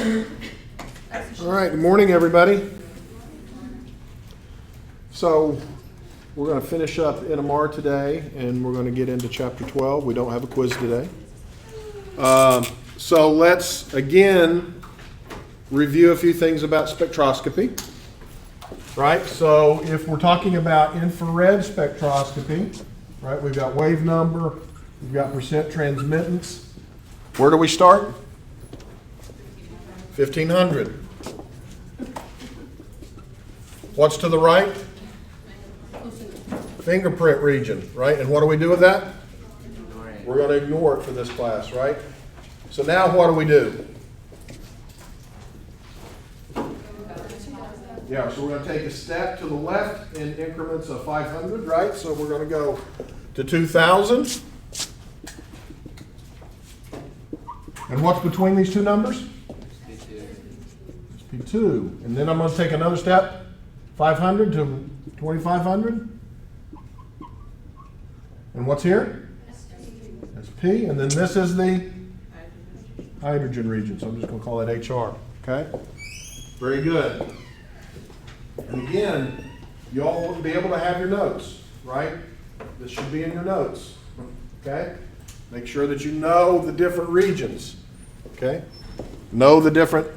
All right, good morning, everybody. So we're going to finish up NMR today, and we're going to get into chapter 12. We don't have a quiz today. So let's, again, review a few things about spectroscopy. Right, so if we're talking about infrared spectroscopy, right, we've got wave number, we've got percent transmittance. Where do we start? 1500. What's to the right? Fingerprint region, right? And what do we do with that? We're going to ignore it for this class, right? So now what do we do? Yeah, so we're going to take a step to the left in increments of 500, right? So we're going to go to 2000. And what's between these two numbers? P2. And then I'm going to take another step, 500 to 2500. And what's here? SP. And then this is the hydrogen region. So I'm just going to call it HR. Okay? Very good. And again, you all will be able to have your notes, right? This should be in your notes. Okay? Make sure that you know the different regions. Okay? Know the different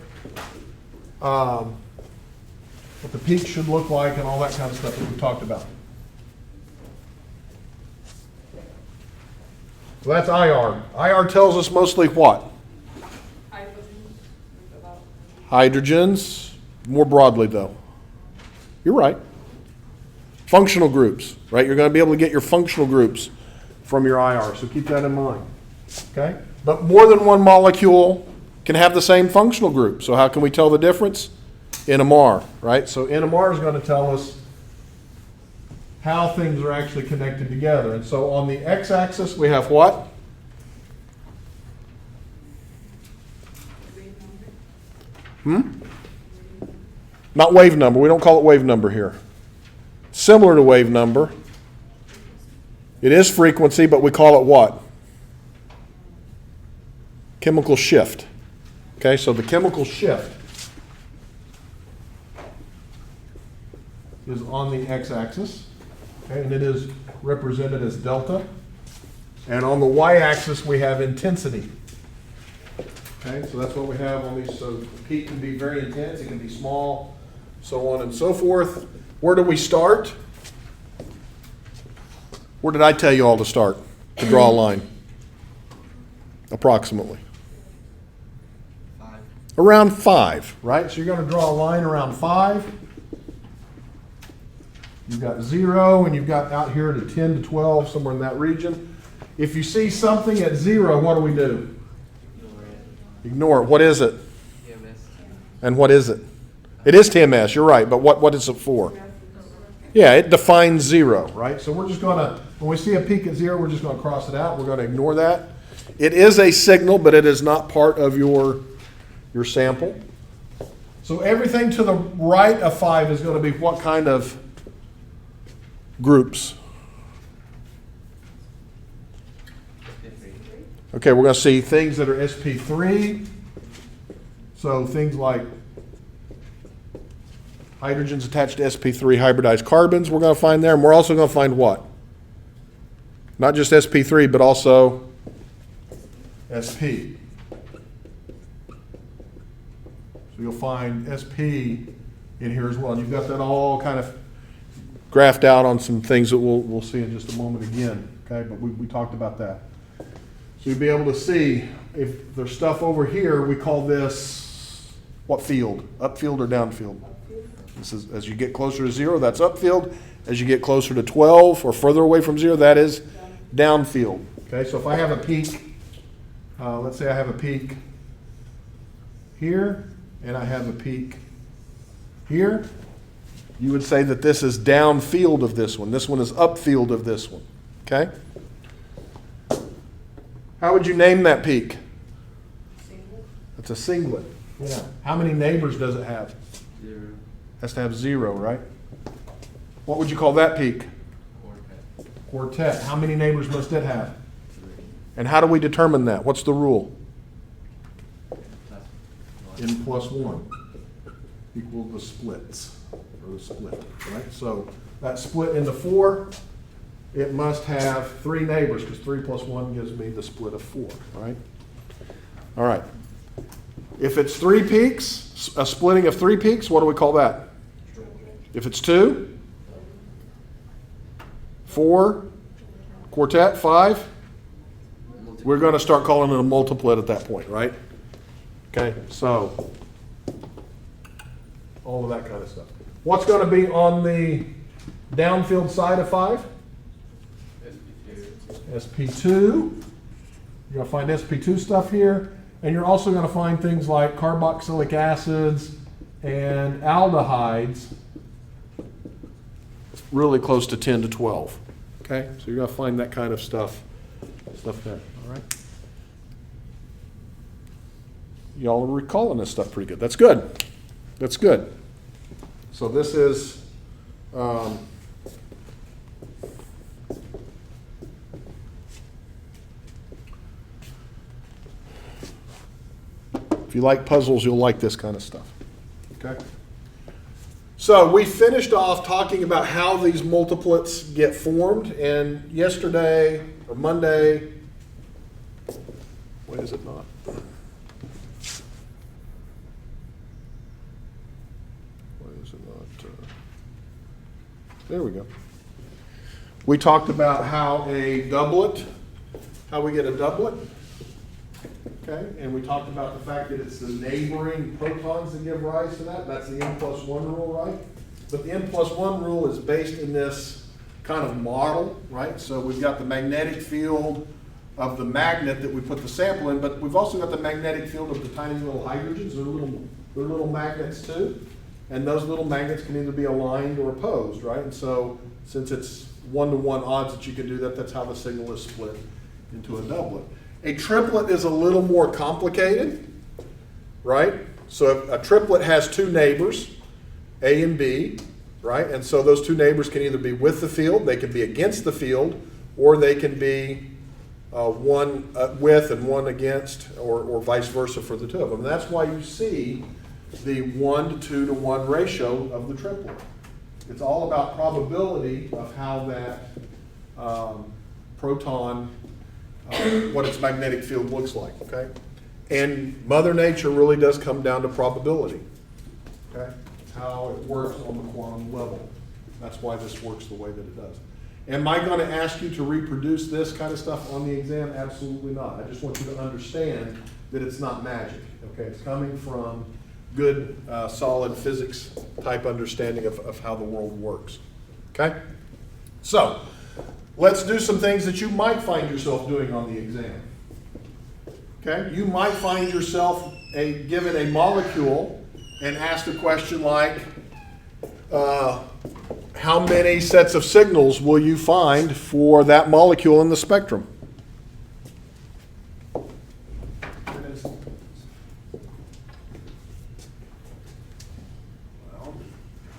what the peak should look like and all that kind of stuff that we talked about. So that's IR. IR tells us mostly what? Hydrogens. More broadly, though. You're right. Functional groups, right? You're going to be able to get your functional groups from your IR, so keep that in mind. Okay? But more than one molecule can have the same functional group. So how can we tell the difference? NMR, right? So NMR is going to tell us how things are actually connected together. And so on the x-axis, we have what? Not wave number. We don't call it wave number here. Similar to wave number. It is frequency, but we call it what? Chemical shift. Okay, so the chemical shift is on the x-axis, okay, and it is represented as delta. And on the y-axis, we have intensity. Okay, so that's what we have on these. So the peak can be very intense, it can be small, so on and so forth. Where do we start? Where did I tell you all to start to draw a line? Approximately. Around 5, right? So you're going to draw a line around 5. You've got 0, and you've got out here to 10 to 12, somewhere in that region. If you see something at 0, what do we do? Ignore it. What is it? TMS. And what is it? It is TMS, you're right, but what is it for? Yeah, it defines 0, right? So we're just going to, when we see a peak at 0, we're just going to cross it out. We're going to ignore that. It is a signal, but it is not part of your sample. So everything to the right of 5 is going to be what kind of groups? Okay, we're going to see things that are sp3. So things like hydrogens attached to sp3 hybridized carbons we're going to find there. And we're also going to find what? Not just sp3, but also sp. So you'll find SP in here as well. And you've got that all kind of graphed out on some things that we'll see in just a moment again. Okay, but we talked about that. So you'll be able to see if there's stuff over here, we call this what field? Upfield or downfield? This is, as you get closer to 0, that's upfield. As you get closer to 12 or further away from 0, that is downfield. Okay, so if I have a peak, let's say I have a peak here, and I have a peak here, you would say that this is downfield of this one. This one is upfield of this one. Okay? How would you name that peak? Singlet. It's a singlet. Yeah. How many neighbors does it have? 0. Has to have 0, right? What would you call that peak? Quartet. Quartet. How many neighbors must it have? 3. And how do we determine that? What's the rule? N plus 1 equal the splits, or the split, right? So that split into 4, it must have 3 neighbors, because 3 plus 1 gives me the split of 4, right? All right. If it's 3 peaks, a splitting of 3 peaks, what do we call that? If it's 2, 4, quartet, 5, we're going to start calling it a multiplet at that point, right? Okay, so all of that kind of stuff. What's going to be on the downfield side of 5? SP2. You're going to find SP2 stuff here. And you're also going to find things like carboxylic acids and aldehydes really close to 10 to 12. Okay, so you're going to find that kind of stuff there. All right. Y'all are recalling this stuff pretty good. That's good. That's good. So this is if you like puzzles, you'll like this kind of stuff. Okay? So we finished off talking about how these multiplets get formed, and yesterday, or Monday, why is it not? Why is it not? There we go. We talked about how we get a doublet. Okay, and we talked about the fact that it's the neighboring protons that give rise to that. That's the N plus 1 rule, right? But the N plus 1 rule is based in this kind of model, right? So we've got the magnetic field of the magnet that we put the sample in, but we've also got the magnetic field of the tiny little hydrogens. They're little magnets too. And those little magnets can either be aligned or opposed, right? And so since it's 1-to-1 odds that you can do that, that's how the signal is split into a doublet. A triplet is a little more complicated, right? So a triplet has 2 neighbors, A and B, right? And so those 2 neighbors can either be with the field, they can be against the field, or they can be one with and one against, or vice versa for the 2 of them. And that's why you see the 1 to 2 to 1 ratio of the triplet. It's all about probability of how that proton what its magnetic field looks like, okay? And Mother Nature really does come down to probability, okay? It's how it works on the quantum level. That's why this works the way that it does. Am I going to ask you to reproduce this kind of stuff on the exam? Absolutely not. I just want you to understand that it's not magic, okay? It's coming from good, solid physics type understanding of how the world works, okay? So, let's do some things that you might find yourself doing on the exam. Okay? You might find yourself given a molecule and asked a question like, how many sets of signals will you find for that molecule in the spectrum? Well,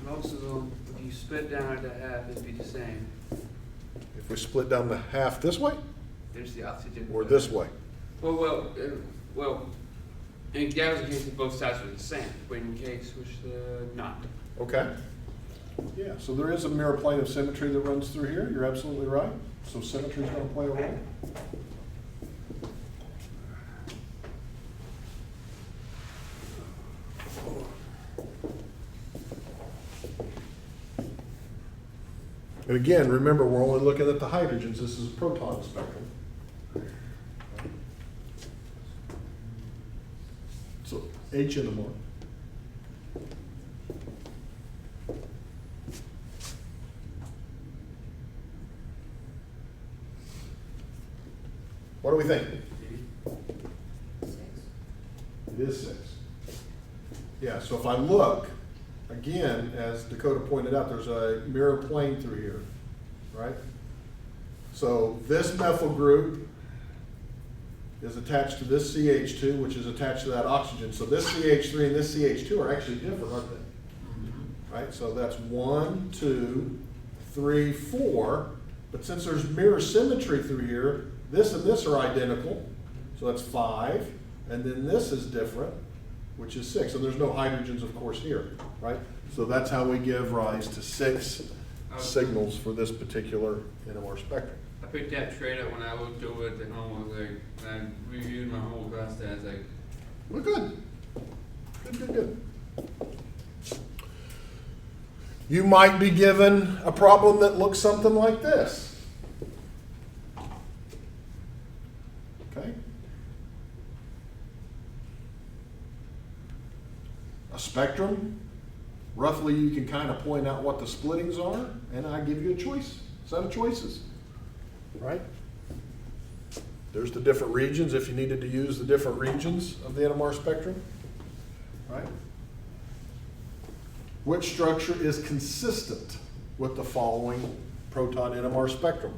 most of them, if you split down to half, it'd be the same. If we split down the half this way There's the oxygen. or this way? Well, in Gauss's case, both sides are the same, but in case which not. Okay. Yeah, so there is a mirror plane of symmetry that runs through here. You're absolutely right. So symmetry is going to play a role. And again, remember, we're only looking at the hydrogens. This is a proton spectrum. So H in the more. What do we think? It is 6. Yeah, so if I look, again, as Dakota pointed out, there's a mirror plane through here, right? So this methyl group is attached to this CH2, which is attached to that oxygen. So this CH3 and this CH2 are actually different, aren't they? Right, so that's 1, 2, 3, 4. But since there's mirror symmetry through here, this and this are identical. So that's 5. And then this is different. which is 6. So there's no hydrogens, of course, here, right? So that's how we give rise to 6 signals for this particular NMR spectrum. I picked that trade up when I looked over at the home. I was like, when I reviewed my whole class, I was like, Well, good. Good. You might be given a problem that looks something like this. Okay? A spectrum. Roughly, you can kind of point out what the splittings are, and I give you a choice, set of choices. Right? There's the different regions if you needed to use the different regions of the NMR spectrum. Right? Which structure is consistent with the following proton NMR spectrum?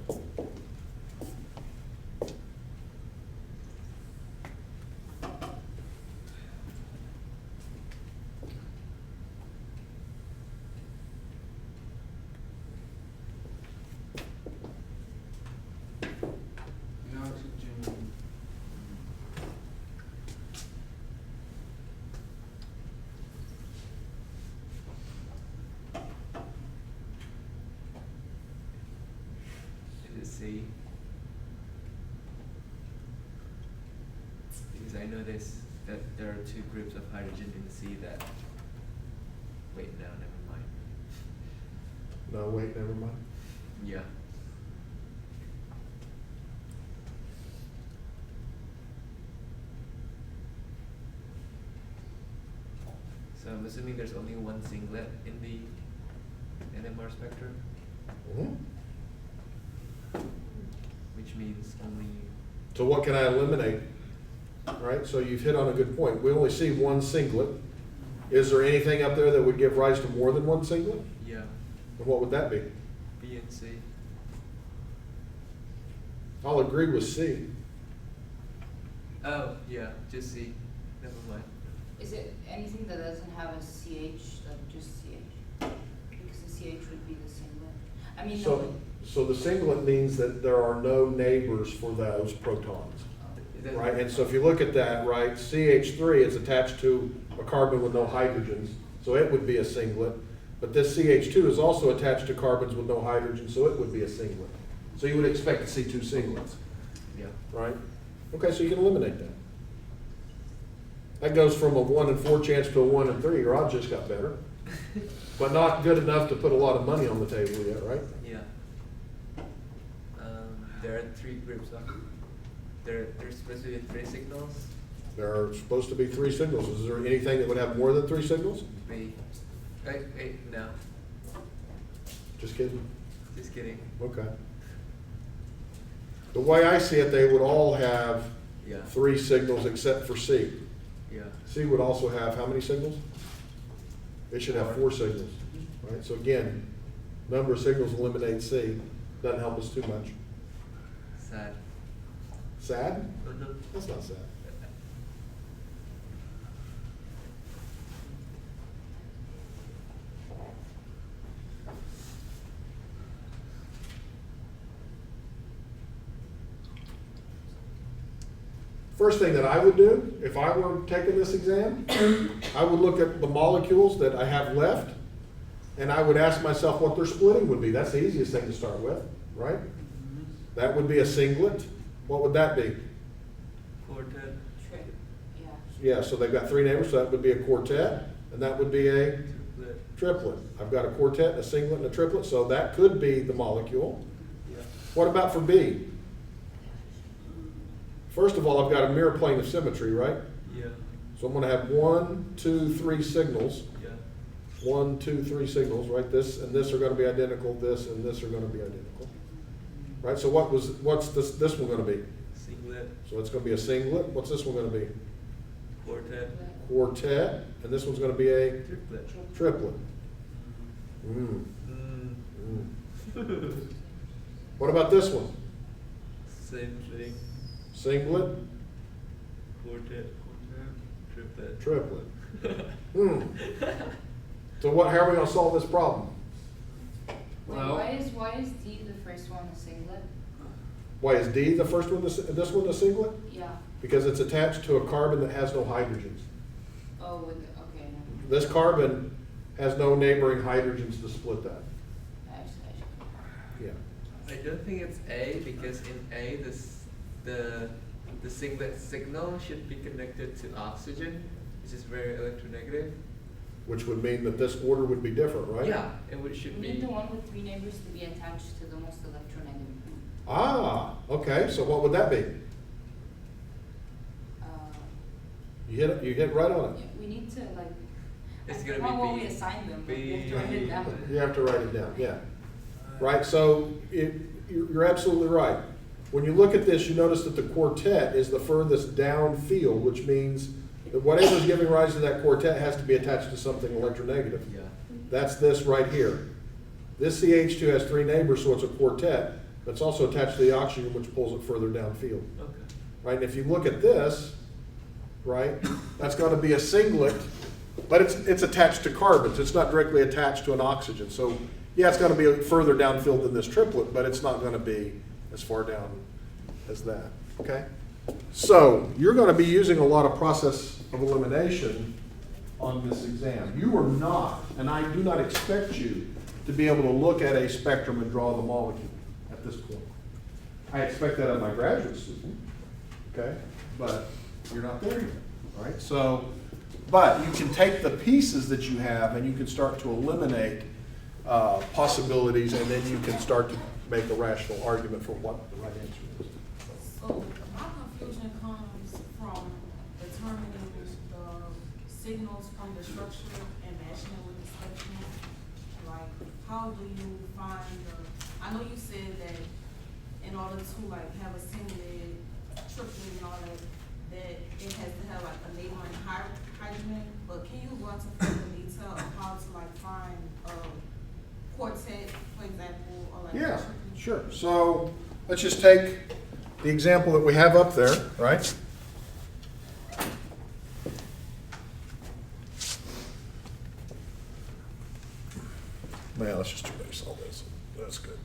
oxygen. Is it C? Because I noticed that there are 2 groups of hydrogen in the C that. Wait, no, never mind. No, wait, never mind. Yeah. So I'm assuming there's only one singlet in the NMR spectrum, Mhm. which means only. So what can I eliminate? Right, so you've hit on a good point. We only see one singlet. Is there anything up there that would give rise to more than one singlet? Yeah. And what would that be? B and C. I'll agree with C. Oh, yeah, just C. Never mind. Is it anything that doesn't have a CH, like just CH? Because the CH would be the singlet. I mean, So the singlet means that there are no neighbors for those protons. Is that- Right, and so if you look at that, right, CH3 is attached to a carbon with no hydrogens, so it would be a singlet. But this CH2 is also attached to carbons with no hydrogen, so it would be a singlet. So you would expect to see 2 singlets, Yeah. right? Okay, so you can eliminate that. That goes from a 1 in 4 chance to a 1 in 3. Your odds just got better, but not good enough to put a lot of money on the table yet, right? Yeah. There are 3 groups of. There's supposed to be 3 signals. There are supposed to be 3 signals. Is there anything that would have more than 3 signals? Wait, no, Just kidding. just kidding. Okay. The way I see it, they would all have Yeah. 3 signals except for C. Yeah. C would also have how many signals? It should have 4 signals, right? So again, number of signals eliminates C. Doesn't help us too much. Sad. Sad? That's not sad. First thing that I would do, if I were taking this exam, I would look at the molecules that I have left, and I would ask myself what their splitting would be. That's the easiest thing to start with, right? That would be a singlet. What would that be? Quartet. Trip, yeah. Yeah, so they've got 3 neighbors, so that would be a quartet, and that would be a Triplet. triplet. I've got a quartet, a singlet, and a triplet, so that could be the molecule. Yeah. What about for B? First of all, I've got a mirror plane of symmetry, right? Yeah. So I'm gonna have 1, 2, 3 signals. Yeah. 1, 2, 3 signals, right? This and this are gonna be identical, this and this are gonna be identical. Right, so what's this one gonna be? Singlet. So it's gonna be a singlet. What's this one gonna be? Quartet. Quartet, and this one's gonna be a Triplet. triplet. Mm. What about this one? Same thing. Singlet, Quartet. Triplet. triplet. So how are we gonna solve this problem? Wait, Well- why is D the first one a singlet? Why is D the first one, this one a singlet? Yeah. Because it's attached to a carbon that has no hydrogens. Oh, with, okay, no. This carbon has no neighboring hydrogens to split that. I Yeah. I don't think it's A, because in A, the singlet signal should be connected to oxygen, which is very electronegative. Which would mean that this order would be different, right? Yeah, should We need be. the one with three neighbors to be attached to the most electronegative. Ah, okay, so what would that be? Uh, You hit right on yeah, it. we need to like, I It's gonna forgot be what B. we assigned them, but we have B. to write it down. You have to write it down, yeah. Right, so you're absolutely right. When you look at this, you notice that the quartet is the furthest downfield, which means that whatever's giving rise to that quartet has to be attached to something electronegative. Yeah. That's this right here. This CH2 has three neighbors, so it's a quartet, but it's also attached to the oxygen, which pulls it further downfield. Okay. Right, and if you look at this, right, that's gonna be a singlet, but it's attached to carbons, it's not directly attached to an oxygen. So, yeah, it's gonna be further downfield than this triplet, but it's not gonna be as far down as that, okay? So, you're gonna be using a lot of process of elimination on this exam. You are not, and I do not expect you to be able to look at a spectrum and draw the molecule at this point. I expect that of my graduate student, okay? But you're not there yet, right? So, but you can take the pieces that you have and you can start to eliminate possibilities, and then you can start to make a rational argument for what the right answer is. So my confusion comes from determining the signals from the structure and matching it with the spectrum. Like, how do you find I know you said that in order to like have a singlet, triplet and all that, that it has to have like a neighboring hydrogen, but can you go into further detail of how to like find a quartet, for example, or like a Yeah, triplet? sure. So let's just take the example that we have up there, right? Man, let's just erase all this. That's good.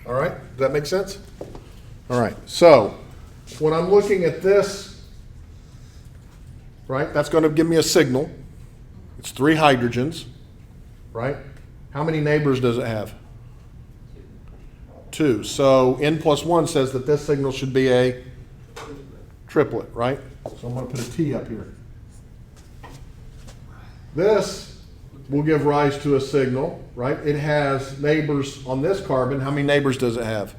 All right, does that make sense? All right, so when I'm looking at this, right, that's going to give me a signal. It's three hydrogens, right? How many neighbors does it have? Two. So n plus 1 says that this signal should be a triplet, right? So I'm going to put a T up here. This will give rise to a signal, right? It has neighbors on this carbon. How many neighbors does it have?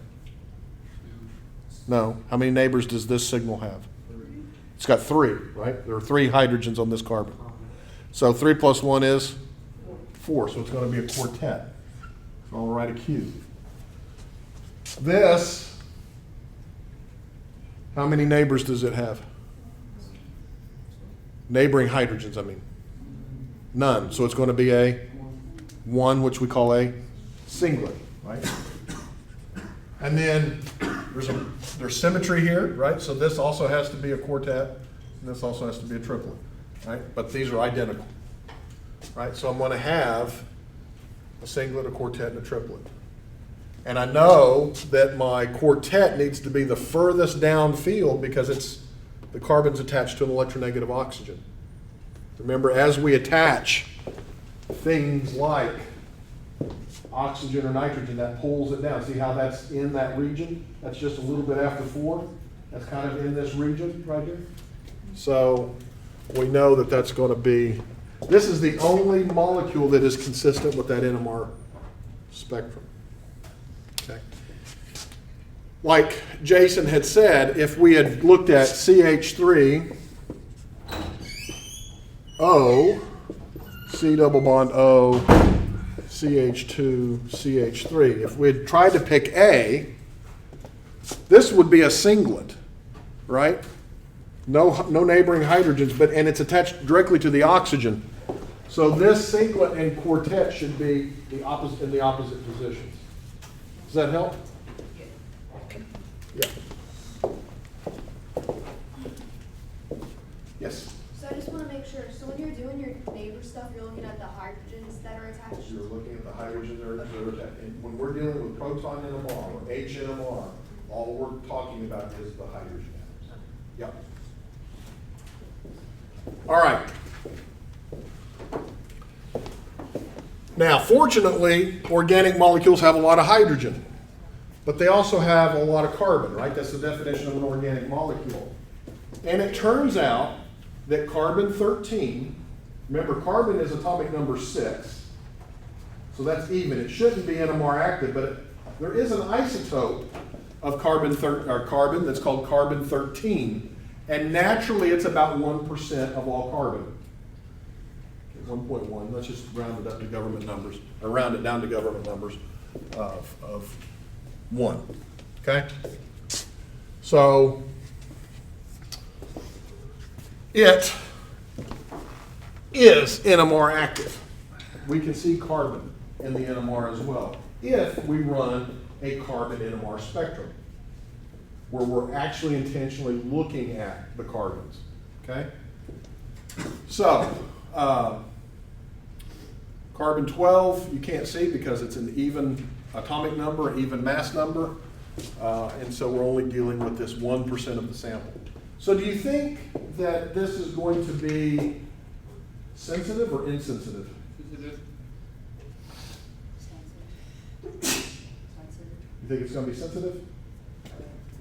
No. How many neighbors does this signal have? It's got three, right? There are three hydrogens on this carbon. So 3 plus 1 is 4, so it's going to be a quartet. So I'll write a Q. This, how many neighbors does it have? Neighboring hydrogens, I mean. None. So it's going to be a 1, which we call a singlet, right? And then there's symmetry here, right? So this also has to be a quartet, and this also has to be a triplet, right? But these are identical, right? So I'm going to have a singlet, a quartet, and a triplet. And I know that my quartet needs to be the furthest downfield because the carbon's attached to an electronegative oxygen. Remember, as we attach things like oxygen or nitrogen, that pulls it down. See how that's in that region? That's just a little bit after 4. That's kind of in this region right here. So we know that that's going to be, this is the only molecule that is consistent with that NMR spectrum. Okay. Like Jason had said, if we had looked at CH3, O, C double bond O, CH2, CH3. If we had tried to pick A, this would be a singlet, right? No neighboring hydrogens, and it's attached directly to the oxygen. So this singlet and quartet should be in the opposite positions. Does that help? Yeah. later stuff, you're looking at the hydrogens that are attached? You're looking at the hydrogen that are attached. And when we're dealing with proton NMR or HNMR, all we're talking about is the hydrogen atoms. Yep. All right. Now, fortunately, organic molecules have a lot of hydrogen, but they also have a lot of carbon, right? That's the definition of an organic molecule. And it turns out that carbon-13, remember carbon is atomic number 6, so that's even. It shouldn't be NMR active, but there is an isotope of carbon that's called carbon-13, and naturally it's about 1% of all carbon. 1.1, let's just round it up to government numbers, or round it down to government numbers of 1, okay? So, it is NMR active. We can see carbon in the NMR as well if we run a carbon NMR spectrum, where we're actually intentionally looking at the carbons, okay? So, carbon-12 you can't see because it's an even atomic number, even mass number, and so we're only dealing with this 1% of the sample. So do you think that this is going to be sensitive or insensitive? Sensitive. Sensitive. You think it's going to be sensitive?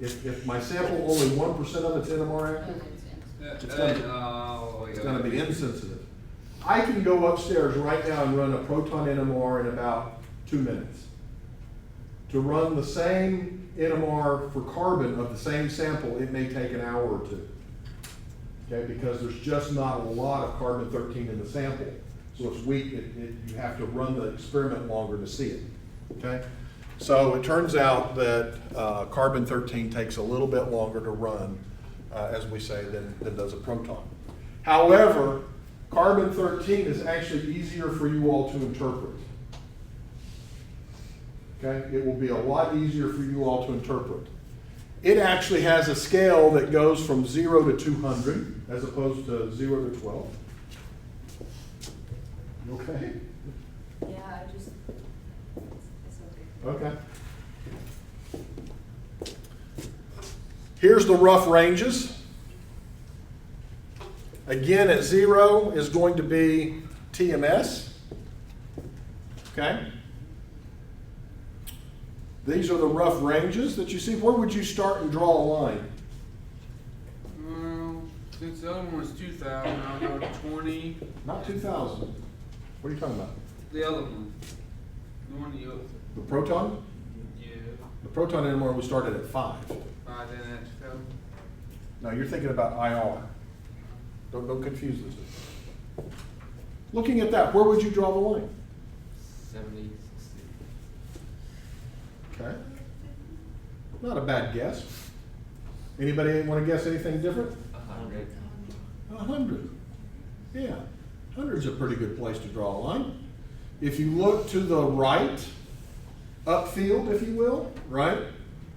If my sample only 1% of it's NMR active, it's going to be insensitive. I can go upstairs right now and run a proton NMR in about 2 minutes. To run the same NMR for carbon of the same sample, it may take an hour or 2. Okay, because there's just not a lot of carbon-13 in the sample. So it's weak, you have to run the experiment longer to see it. Okay? So it turns out that carbon-13 takes a little bit longer to run, as we say, than does a proton. However, carbon-13 is actually easier for you all to interpret. Okay? It will be a lot easier for you all to interpret. It actually has a scale that goes from 0 to 200 as opposed to 0 to 12. Okay? Yeah, it's okay. Okay. Here's the rough ranges. Again, at 0 is going to be TMS. Okay? These are the rough ranges that you see. Where would you start and draw a line? Well, since the other one was 2,000, I'll go to 20. Not 2,000. What are you talking about? The other one. The one you. The proton? Yeah. The proton NMR was started at 5. Then that's 12. No, you're thinking about IR. Don't confuse this. Looking at that, where would you draw the line? 70, 60. Okay. Not a bad guess. Anybody want to guess anything different? 100. 100. Yeah. 100's a pretty good place to draw a line. If you look to the right, upfield, if you will, right,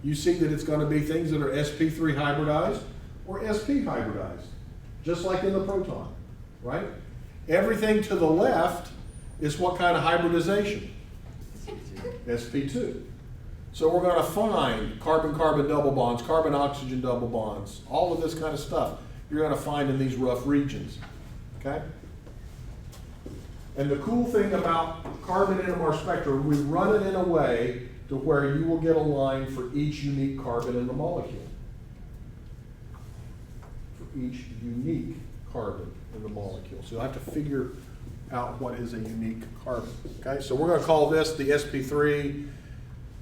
you see that it's going to be things that are sp3 hybridized or sp hybridized, just like in the proton, right? Everything to the left is what kind of hybridization? sp2. So we're going to find carbon-carbon double bonds, carbon-oxygen double bonds, all of this kind of stuff you're going to find in these rough regions, okay? And the cool thing about carbon NMR spectrum, we run it in a way to where you will get a line for each unique carbon in the molecule. For each unique carbon in the molecule. So you'll have to figure out what is a unique carbon. Okay, so we're going to call this the sp3,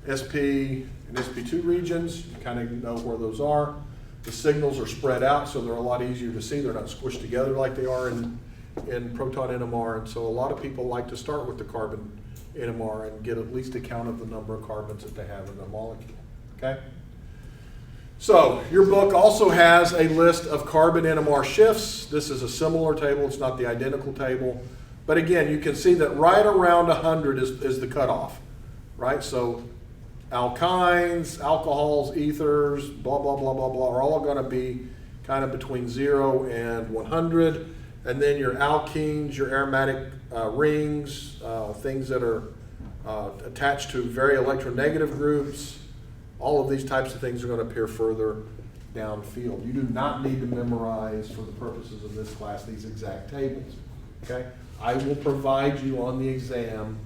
sp, and sp2 regions. You kind of know where those are. The signals are spread out, so they're a lot easier to see. They're not squished together like they are in proton NMR, and so a lot of people like to start with the carbon NMR and get at least a count of the number of carbons that they have in the molecule, okay? So your book also has a list of carbon NMR shifts. This is a similar table, it's not the identical table, but again, you can see that right around 100 is the cutoff, right? So alkynes, alcohols, ethers, blah, blah, blah, blah, blah, are all gonna be kind of between 0 and 100. And then your alkenes, your aromatic rings, things that are attached to very electronegative groups, all of these types of things are going to appear further downfield. You do not need to memorize, for the purposes of this class, these exact tables. Okay? I will provide you on the exam.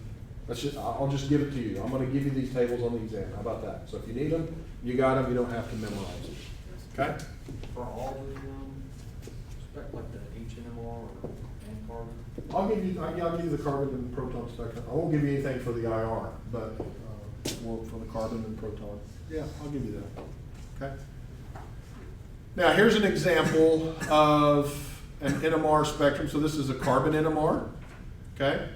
I'll just give it to you. I'm going to give you these tables on the exam. How about that? So if you need them, you got them. You don't have to memorize them. Okay? For all the, spec, like the HNMR or and carbon? I'll give you the carbon and proton spectrum. I won't give you anything for the IR, but more for the carbon and proton. Yeah, I'll give you that. Okay. Now here's an example of an NMR spectrum. So this is a carbon NMR. Okay.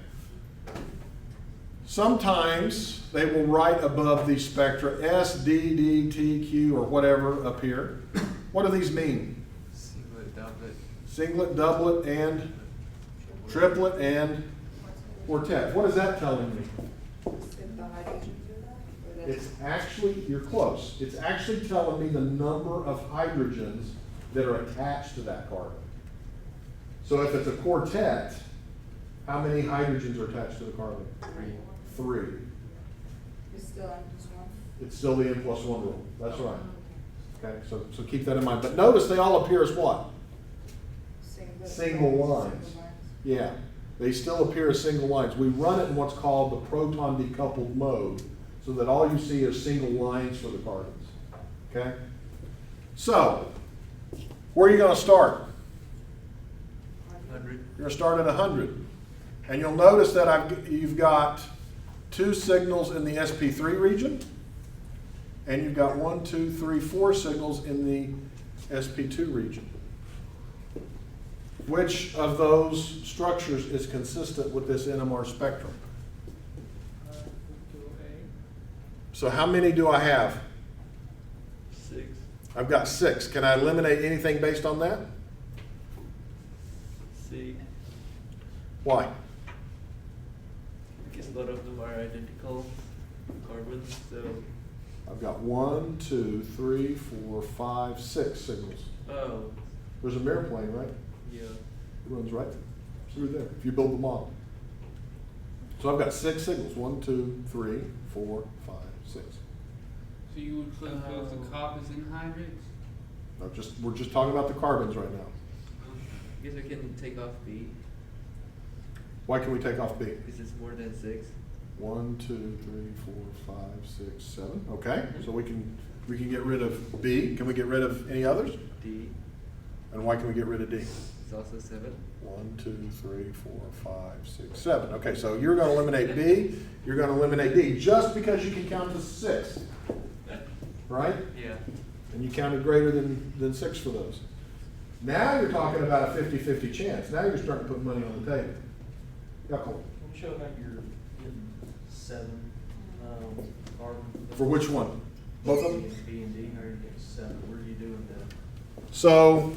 Sometimes they will write above these spectra S, D, D, T, Q, or whatever up here. What do these mean? Singlet, doublet. Singlet, doublet, and triplet, and quartet. What is that telling me? It's actually, you're close. It's actually telling me the number of hydrogens that are attached to that carbon. So if it's a quartet, how many hydrogens are attached to the carbon? 3. It's still on this one. It's still the N+1 rule. That's right. Okay, so keep that in mind. But notice they all appear as what? Single lines. Yeah, they still appear as single lines. We run it in what's called the proton decoupled mode, so that all you see is single lines for the carbons. Okay? So, where are you going to start? 100. You're going to start at 100. And you'll notice that you've got 2 signals in the SP3 region, and you've got 1, 2, 3, 4 signals in the SP2 region. Which of those structures is consistent with this NMR spectrum? So how many do I have? 6. I've got 6. Can I eliminate anything based on that? C. Why? Because a lot of them are identical carbons, so. I've got 1, 2, 3, 4, 5, 6 signals. Oh, There's a mirror plane, right? yeah. It runs right through there if you build the model. So I've got 6 signals. 1, 2, 3, 4, 5, 6. So you would put both the coppers and hydrates? No, we're just talking about the carbons right now. I guess we can take off B, Why can we take off B? because it's more than 6. 1, 2, 3, 4, 5, 6, 7. Okay, so we can get rid of B. Can we get rid of any others? D And why can we get rid of D? is also 7. 1, 2, 3, 4, 5, 6, 7. Okay, so you're going to eliminate B. You're going to eliminate D just because you can count to 6, right? Yeah. And you counted greater than 6 for those. Now you're talking about a 50-50 chance. Now you're starting to put money on the table. Yeah, Cole. I'm showing that you're getting 7, carbon. For which one? Both of them? B and D, how are you getting 7? Where are you doing that? So,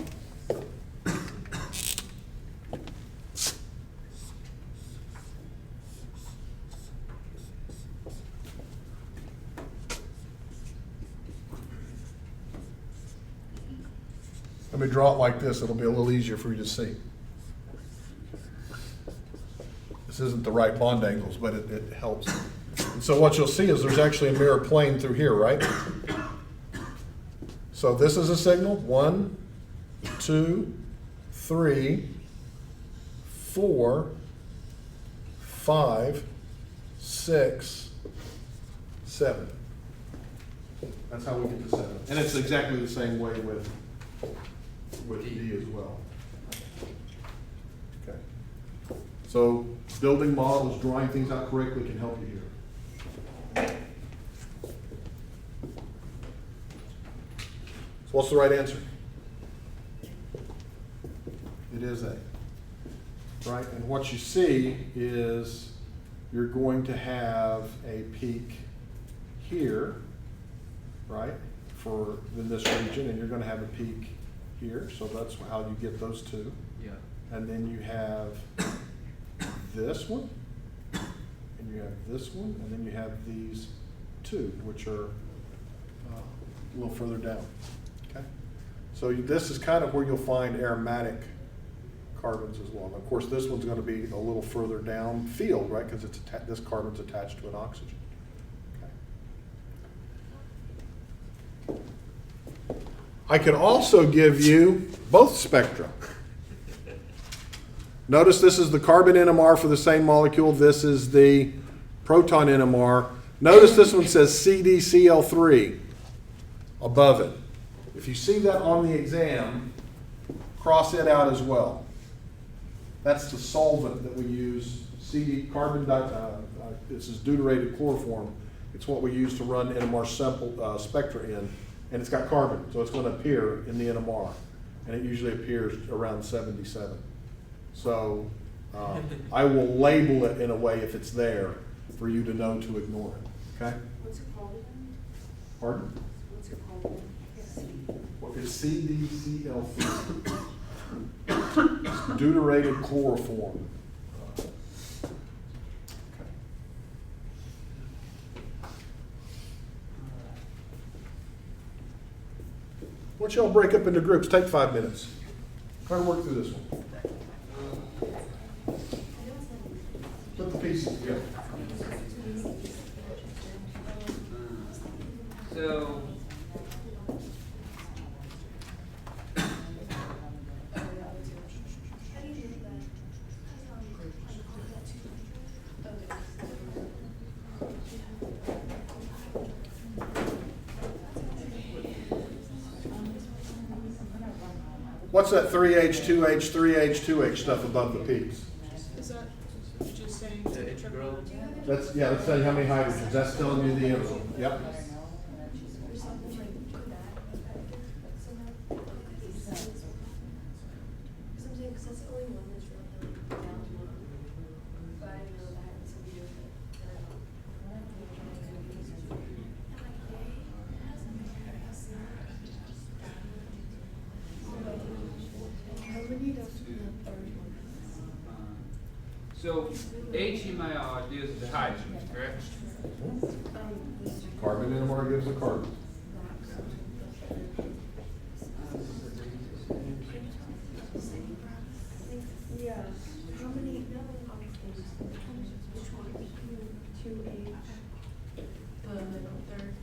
let me draw it like this. It'll be a little easier for you to see. This isn't the right bond angles, but it helps. And so what you'll see is there's actually a mirror plane through here, right? So this is a signal. 1, 2, 3, 4, 5, 6, 7. That's how we get to 7. And it's exactly the same way with D as well. Okay. So building models, drawing things out correctly can help you here. So what's the right answer? It is A. Right? And what you see is you're going to have a peak here, right, in this region, and you're going to have a peak here. So that's how you get those 2. Yeah. And then you have this one, and you have this one, and then you have these 2, which are a little further down. Okay, so this is kind of where you'll find aromatic carbons as well. And of course, this one's gonna be a little further down field, right? Because this carbon's attached to an oxygen. Okay. I could also give you both spectra. Notice this is the carbon NMR for the same molecule. This is the proton NMR. Notice this one says CdCl3 above it. If you see that on the exam, cross it out as well. That's the solvent that we use, this is deuterated chloroform. It's what we use to run NMR spectra in, and it's got carbon, so it's going to appear in the NMR, and it usually appears around 77. So I will label it in a way, if it's there, for you to know to ignore it, okay? What's it called again? Pardon? What's it called? Well, it's CdCl3. It's deuterated chloroform. Okay. Why don't y'all break up into groups? Take 5 minutes. Try to work through this one. Put the pieces together. So, What's that 3H, 2H, 3H, 2H stuff above the peaks? Is that just saying The integral. That's telling you how many hydrogens. That's telling you the interval. Yep. so HMIR deals with the hydrogen, correct? Carbon NMR gives a carbon. Yeah, how many, which one? 2H. The middle third.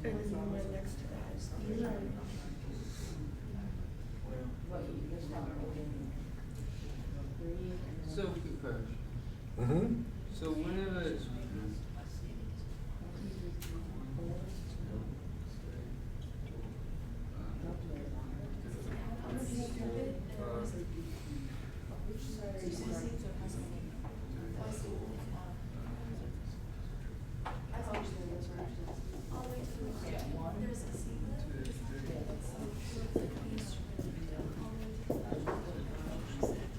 And then the one next to that is the So, good question. Mm-hmm. So whenever it's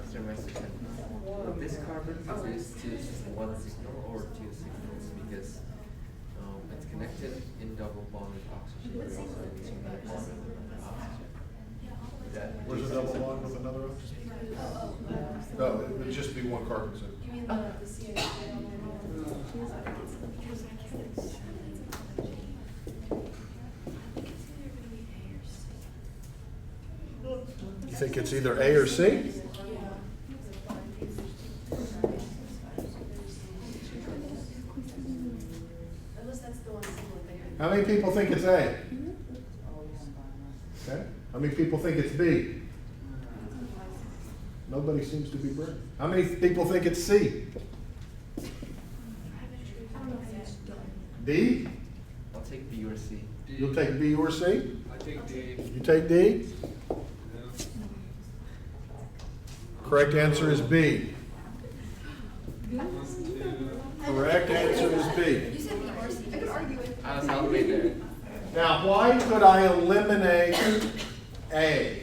Dr. Messerschmidt, will this carbon produce one signal or two signals? Because it's connected in double bond with oxygen, but also in single bond with oxygen. Where's a double bond with another oxygen? No, it would just be one carbon center. You mean the CH? You think it's either A or C? Unless that's the one there. How many people think it's A? Okay. How many people think it's B? Nobody seems to be brave. How many people think it's C? D? I'll take B or C. You'll take B or C? I think You take D? Correct answer is B. Correct answer is B. You said B or C. I could argue with. I was halfway there. Now, why could I eliminate A?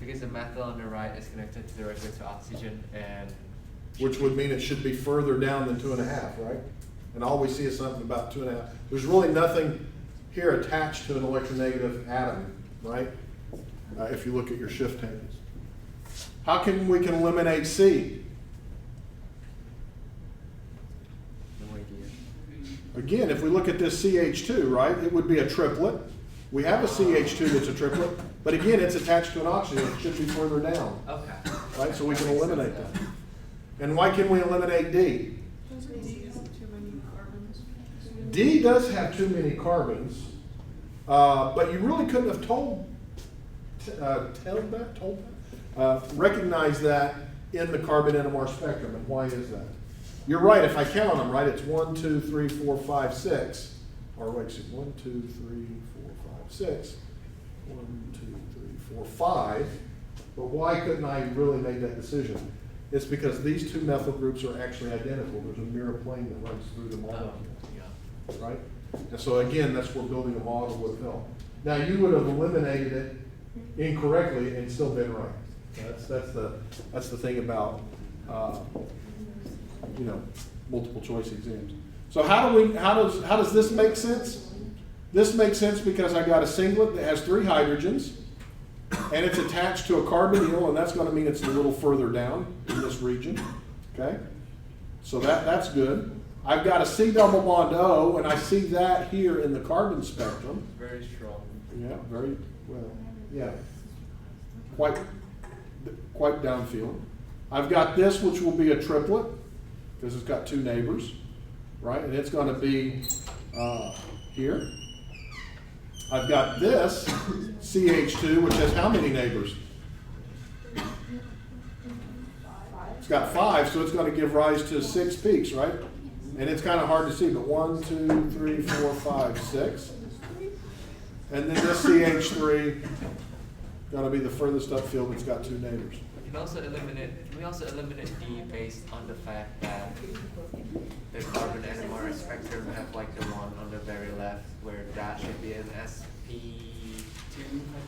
Because the methyl on the right is connected directly to oxygen, and Which would mean it should be further down than 2.5, right? and all we see is something about 2.5. There's really nothing here attached to an electronegative atom, right? If you look at your shift tables. How can we eliminate C? No idea. Again, if we look at this CH2, right, it would be a triplet. We have a CH2 that's a triplet, but again, it's attached to an oxygen. It should be further down, Okay. right? So we can eliminate that. And why can we eliminate D? D does have too many carbons, but you really couldn't have recognize that in the carbon NMR spectrum. And why is that? You're right, if I count them, right, it's 1, 2, 3, 4, 5, 6. Or wait, 1, 2, 3, 4, 5, 6. 1, 2, 3, 4, 5. But why couldn't I really make that decision? It's because these two methyl groups are actually identical. There's a mirror plane that runs through them all. Right? And so again, that's where building a model would help. Now you would have eliminated it incorrectly and still been right. That's the thing about multiple choice exams. So how does this make sense? This makes sense because I got a singlet that has 3 hydrogens and it's attached to a carbonyl, and that's going to mean it's a little further down in this region. Okay? So that's good. I've got a C double bond O, and I see that here in the carbon spectrum. Very strong. Yeah, very well. Yeah, quite downfield. I've got this, which will be a triplet because it's got 2 neighbors, right? And it's going to be here. I've got this CH2, which has how many neighbors? It's got 5, so it's going to give rise to 6 peaks, right? And it's kind of hard to see, but 1, 2, 3, 4, 5, 6. And then this CH3 going to be the furthest upfield. It's got 2 neighbors. We can also eliminate D based on the fact that the carbon NMR spectrum have like the one on the very left where that should be an sp2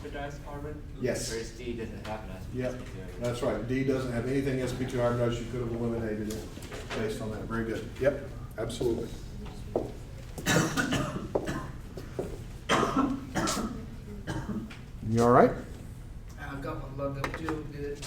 hybridized carbon. Yes. Whereas D doesn't have an sp2. Yep, that's right. D doesn't have anything sp2 hybridized. You could have eliminated it based on that. Very good. Yep, absolutely. You all right? I've got my lug up too, good.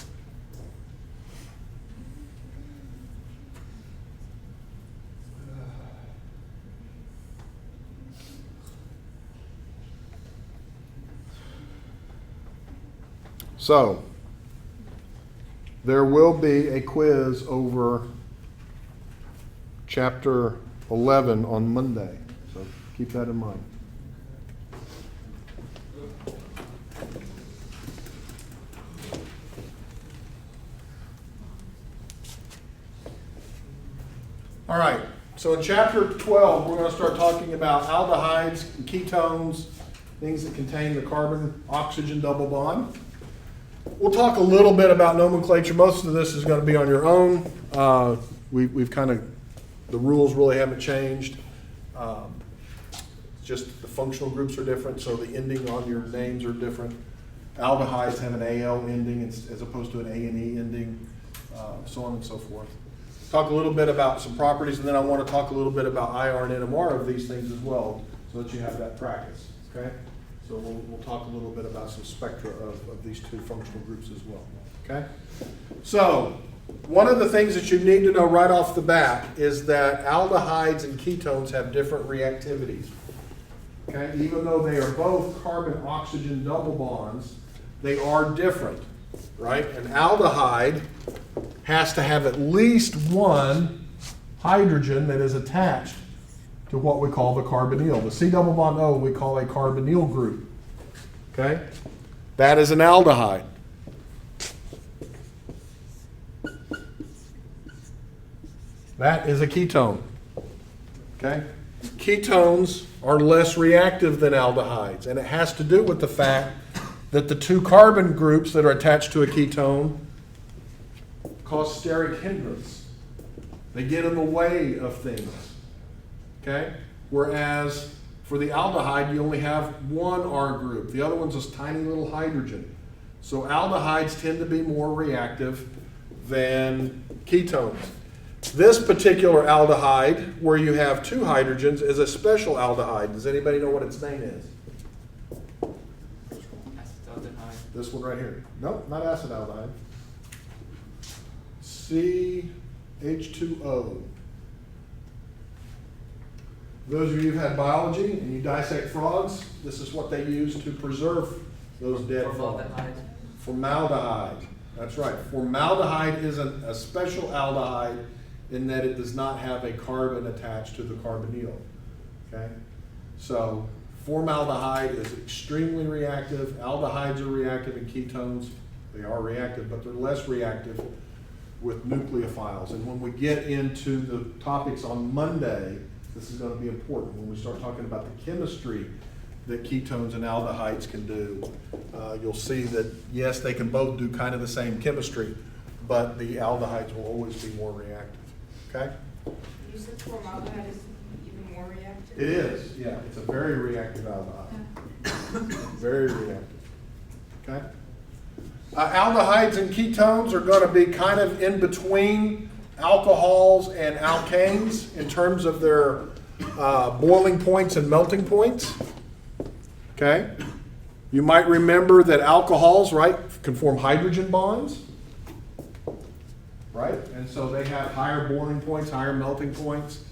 So, there will be a quiz over chapter 11 on Monday, so keep that in mind. All right, so in chapter 12, we're going to start talking about aldehydes, ketones, things that contain the carbon-oxygen double bond. We'll talk a little bit about nomenclature. Most of this is going to be on your own. We've kind of, the rules really haven't changed. Just the functional groups are different, so the ending on your names are different. Aldehydes have an AL ending as opposed to an A&E ending, so on and so forth. Talk a little bit about some properties, and then I want to talk a little bit about IR and NMR of these things as well, so that you have that practice, okay? So we'll talk a little bit about some spectra of these 2 functional groups as well, okay? So one of the things that you need to know right off the bat is that aldehydes and ketones have different reactivities, okay? Even though they are both carbon-oxygen double bonds, they are different, right? An aldehyde has to have at least 1 hydrogen that is attached to what we call the carbonyl. The C double bond O we call a carbonyl group. Okay? That is an aldehyde. That is a ketone. Okay? Ketones are less reactive than aldehydes, and it has to do with the fact that the 2 carbon groups that are attached to a ketone cause steric hindrance. They get in the way of things. Okay? Whereas for the aldehyde, you only have 1 R group. The other one's this tiny little hydrogen. So aldehydes tend to be more reactive than ketones. This particular aldehyde, where you have two hydrogens, is a special aldehyde. Does anybody know what its name is? Acetaldehyde. This one right here. Nope, not acetaldehyde. CH2O. Those of you who've had biology and you dissect frogs, this is what they use to preserve those dead frogs. Formaldehyde. Formaldehyde. That's right. Formaldehyde is a special aldehyde in that it does not have a carbon attached to the carbonyl. Okay? So formaldehyde is extremely reactive. Aldehydes are reactive in ketones. They are reactive, but they're less reactive with nucleophiles. And when we get into the topics on Monday, this is going to be important when we start talking about the chemistry that ketones and aldehydes can do. You'll see that, yes, they can both do kind of the same chemistry, but the aldehydes will always be more reactive. Okay? You said formaldehyde is even more reactive? It is, yeah. It's a very reactive aldehyde. Very reactive. Okay? Aldehydes and ketones are going to be kind of in between alcohols and alkanes in terms of their boiling points and melting points. Okay? You might remember that alcohols, right, can form hydrogen bonds. Right? And so they have higher boiling points, higher melting points.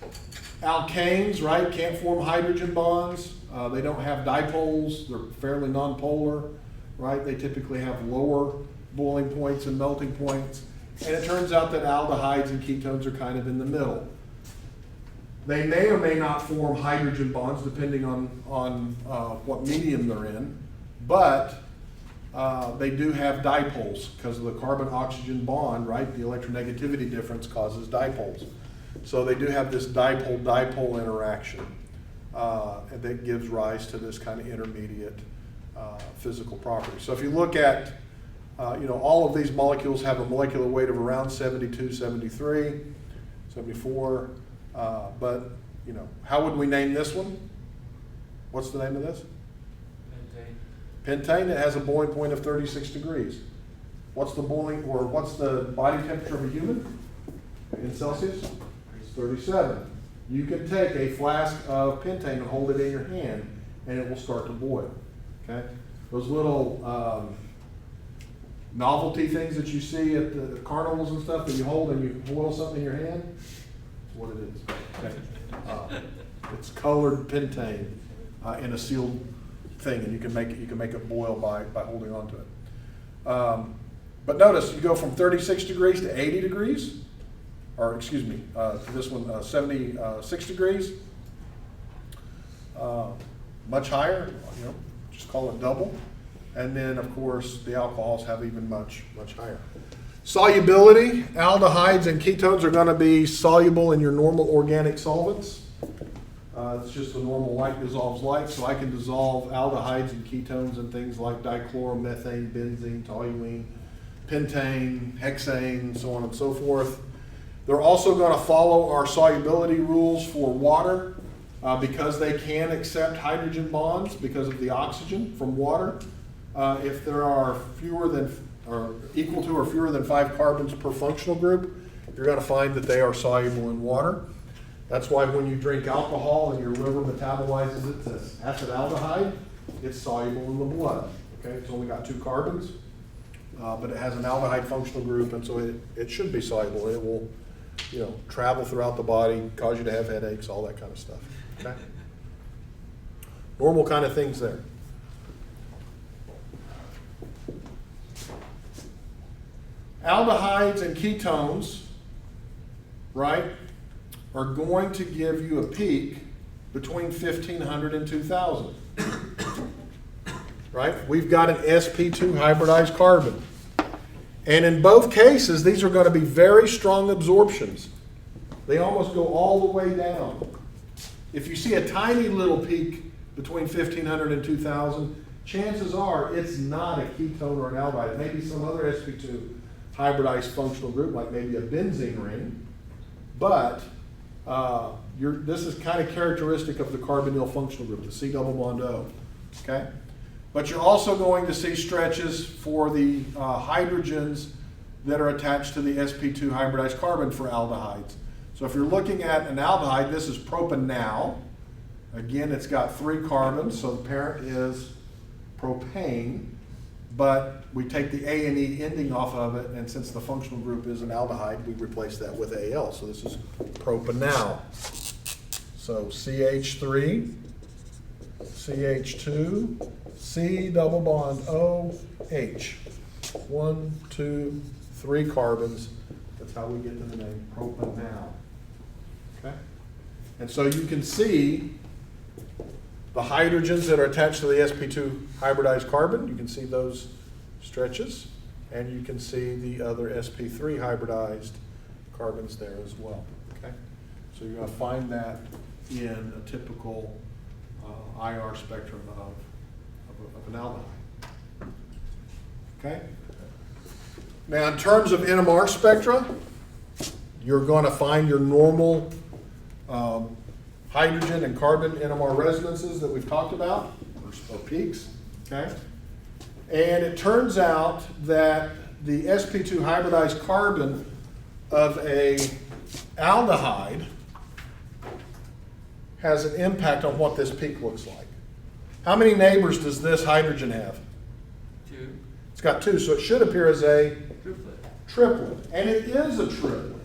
Alkanes, right, can't form hydrogen bonds. They don't have dipoles. They're fairly nonpolar, right? They typically have lower boiling points and melting points. And it turns out that aldehydes and ketones are kind of in the middle. They may or may not form hydrogen bonds depending on what medium they're in, but they do have dipoles because of the carbon-oxygen bond, right? The electronegativity difference causes dipoles. So they do have this dipole-dipole interaction that gives rise to this kind of intermediate physical property. So if you look at, all of these molecules have a molecular weight of around 72, 73, 74, but, how would we name this one? What's the name of this? Pentane. It has a boiling point of 36 degrees. What's the body temperature of a human in Celsius? It's 37. You can take a flask of pentane and hold it in your hand, and it will start to boil. Okay? Those little novelty things that you see at the carnivals and stuff that you hold and you boil something in your hand, that's what it is. Okay? It's colored pentane in a sealed thing, and you can make it boil by holding on to it. But notice you go from 36 degrees to 80 degrees, or excuse me, this one 76 degrees, much higher. Just call it double. And then of course the alcohols have even much higher. Solubility: aldehydes and ketones are going to be soluble in your normal organic solvents. It's just the normal like dissolves like, so I can dissolve aldehydes and ketones in things like dichloromethane, benzene, toluene, pentane, hexane, so on and so forth. They're also going to follow our solubility rules for water because they can accept hydrogen bonds because of the oxygen from water. If there are fewer than or equal to or fewer than 5 carbons per functional group, you're going to find that they are soluble in water. That's why when you drink alcohol and your liver metabolizes it to acetaldehyde, it's soluble in the blood. Okay, it's only got 2 carbons, but it has an aldehyde functional group, and so it should be soluble. It will, travel throughout the body, cause you to have headaches, all that kind of stuff. Okay, normal kind of things there. Aldehydes and ketones, right, are going to give you a peak between 1500 and 2000. Right? We've got an sp2 hybridized carbon. And in both cases, these are going to be very strong absorptions. They almost go all the way down. If you see a tiny little peak between 1500 and 2000, chances are it's not a ketone or an aldehyde. It may be some other sp2 hybridized functional group, like maybe a benzene ring, but this is kind of characteristic of the carbonyl functional group, the C double bond O. Okay, but you're also going to see stretches for the hydrogens that are attached to the sp2 hybridized carbon for aldehydes. So if you're looking at an aldehyde, this is propanal. Again, it's got 3 carbons, so the parent is propane, but we take the A and E ending off of it, and since the functional group is an aldehyde, we replace that with Al. So this is propanal. So CH3, CH2, C double bond O, H. 1, 2, 3 carbons. That's how we get to the name propanal. Okay? And so you can see the hydrogens that are attached to the sp2 hybridized carbon. You can see those stretches, and you can see the other sp3 hybridized carbons there as well. Okay? So you're going to find that in a typical IR spectrum of an aldehyde. Okay? Now, in terms of NMR spectra, you're going to find your normal hydrogen and carbon NMR resonances that we've talked about, or peaks, okay? And it turns out that the sp2 hybridized carbon of a aldehyde has an impact on what this peak looks like. How many neighbors does this hydrogen have? 2. It's got 2, so it should appear as a Triplet. triplet, and it is a triplet.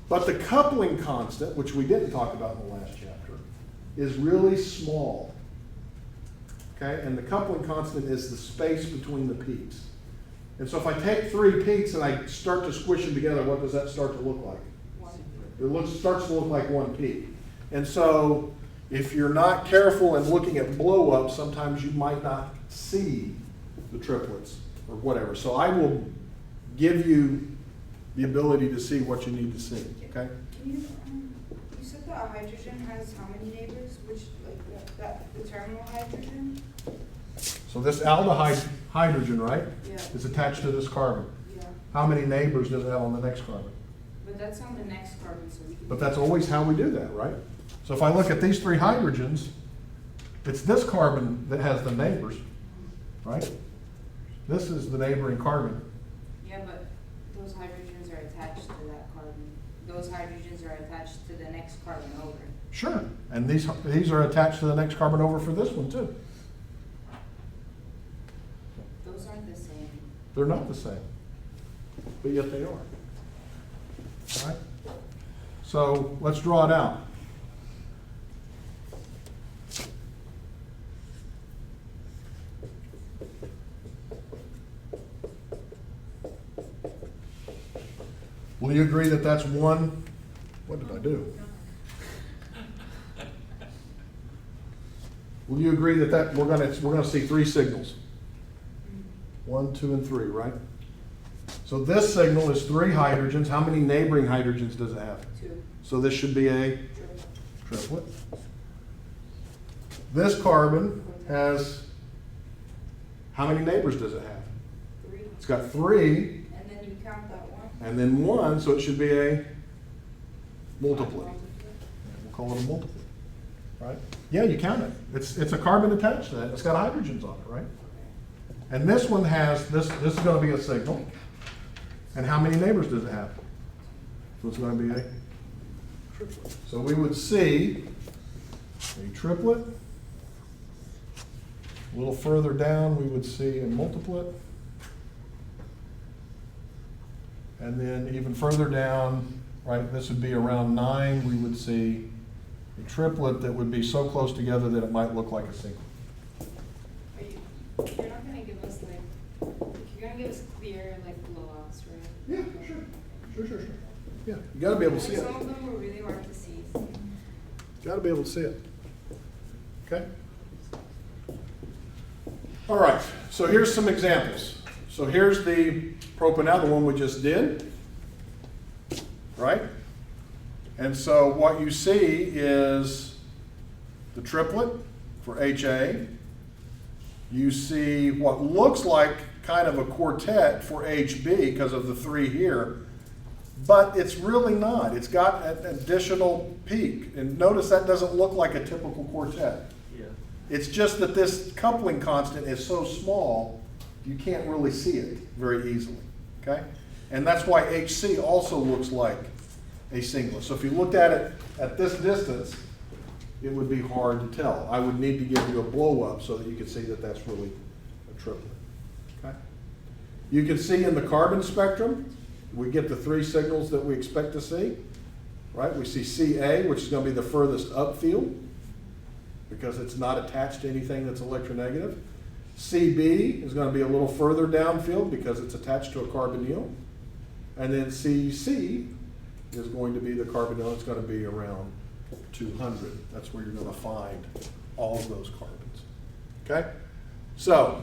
But the coupling constant, which we didn't talk about in the last chapter, is really small. Okay, and the coupling constant is the space between the peaks. And so if I take 3 peaks and I start to squish them together, what does that start to look like? It starts to look like 1 peak. And so if you're not careful and looking at blow up, sometimes you might not see the triplets or whatever. So I will give you the ability to see what you need to see, okay? Can you said that a hydrogen has how many neighbors, which, like, the terminal hydrogen? So this aldehyde hydrogen, right, Yeah. is attached to this carbon. Yeah, How many neighbors does it have on the next carbon? but that's on the next carbon, so we can. But that's always how we do that, right? So if I look at these 3 hydrogens, it's this carbon that has the neighbors, right? This is the neighboring carbon. Yeah, but those hydrogens are attached to that carbon. Those hydrogens are attached to the next carbon over. Sure, and these are attached to the next carbon over for this one too. Those aren't the same. They're not the same, but yet they are. All right? So let's draw it out. Will you agree that that's one? What did I do? Will you agree that we're gonna see 3 signals? 1, 2, and 3, right? So this signal is 3 hydrogens. How many neighboring hydrogens does it have? 2. So this should be a triplet. This carbon has, how many neighbors does it have? 3. It's got 3 And then you count that one. and then 1, so it should be a multiplet. We'll call it a multiplet, right? Yeah, you count it. It's a carbon attached to that. It's got hydrogens on it, right? And this one has, this is going to be a signal. And how many neighbors does it have? So it's going to be a triplet. So we would see a triplet. A little further down, we would see a multiplet. And then even further down, right, this would be around 9, we would see a triplet that would be so close together that it might look like a single. You're not gonna give us you're gonna give us clear blowouts, right? Yeah, sure. Yeah, you gotta be able to see it. Some of them were really hard to see. Gotta be able to see it. Okay? All right, so here's some examples. So here's the propanal, the one we just did, right? And so what you see is the triplet for HA. You see what looks like kind of a quartet for HB because of the 3 here, but it's really not. It's got an additional peak. And notice that doesn't look like a typical quartet. Yeah. It's just that this coupling constant is so small, you can't really see it very easily, okay? And that's why HC also looks like a singlet. So if you looked at it at this distance, it would be hard to tell. I would need to give you a blow up so that you could see that that's really a triplet. Okay? You can see in the carbon spectrum, we get the 3 signals that we expect to see. Right? We see Ca, which is going to be the furthest upfield because it's not attached to anything that's electronegative. Cb is going to be a little further downfield because it's attached to a carbonyl. And then Cc is going to be the carbonyl. It's going to be around 200. That's where you're going to find all of those carbons. Okay? So,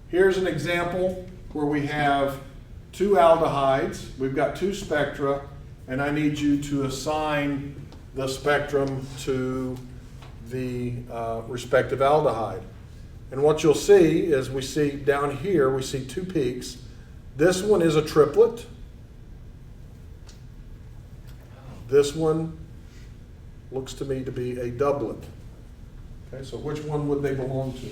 here's an example where we have 2 aldehydes. We've got 2 spectra, and I need you to assign the spectrum to the respective aldehyde. And what you'll see is we see down here, we see 2 peaks. This one is a triplet. This one looks to me to be a doublet. Okay, so which one would they belong to?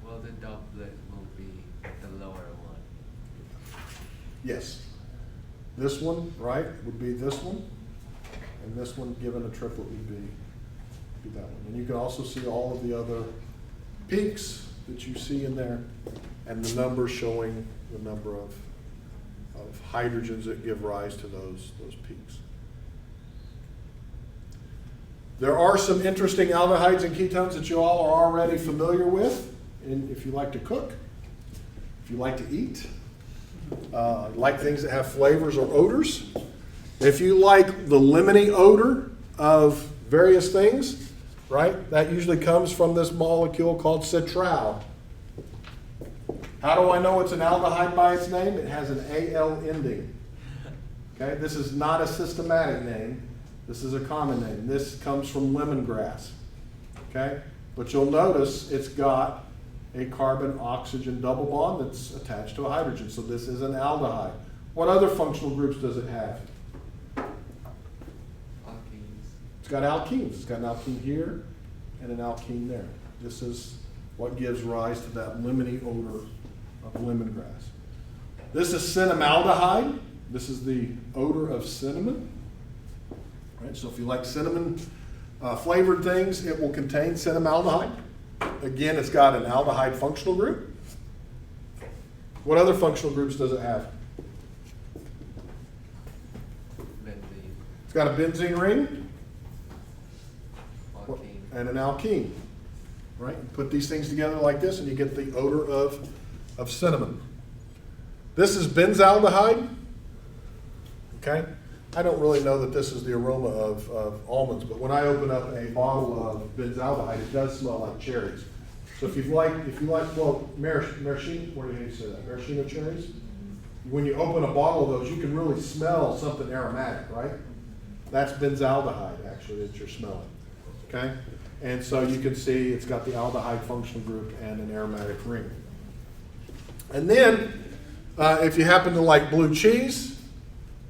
Well, the doublet will be the lower one. Yes. This one, right, would be this one. And this one, given a triplet, would be that one. And you can also see all of the other peaks that you see in there and the numbers showing the number of hydrogens that give rise to those peaks. There are some interesting aldehydes and ketones that you all are already familiar with. And if you like to cook, if you like to eat, like things that have flavors or odors. If you like the lemony odor of various things, right, that usually comes from this molecule called citral. How do I know it's an aldehyde by its name? It has an AL ending. Okay, this is not a systematic name. This is a common name. This comes from lemongrass. Okay, but you'll notice it's got a carbon-oxygen double bond that's attached to a hydrogen. So this is an aldehyde. What other functional groups does it have? Alkenes. It's got alkenes. It's got an alkene here and an alkene there. This is what gives rise to that lemony odor of lemongrass. This is cinnamaldehyde. This is the odor of cinnamon. Right, so if you like cinnamon flavored things, it will contain cinnamaldehyde. Again, it's got an aldehyde functional group. What other functional groups does it have? Benzene. It's got a benzene ring Alkene. and an alkene. Right? You put these things together like this and you get the odor of cinnamon. This is benzaldehyde. Okay? I don't really know that this is the aroma of almonds, but when I open up a bottle of benzaldehyde, it does smell like cherries. So if you like, well, maraschino, what do you say that? Maraschino cherries? When you open a bottle of those, you can really smell something aromatic, right? That's benzaldehyde, actually, that you're smelling. Okay? And so you can see it's got the aldehyde functional group and an aromatic ring. And then, if you happen to like blue cheese,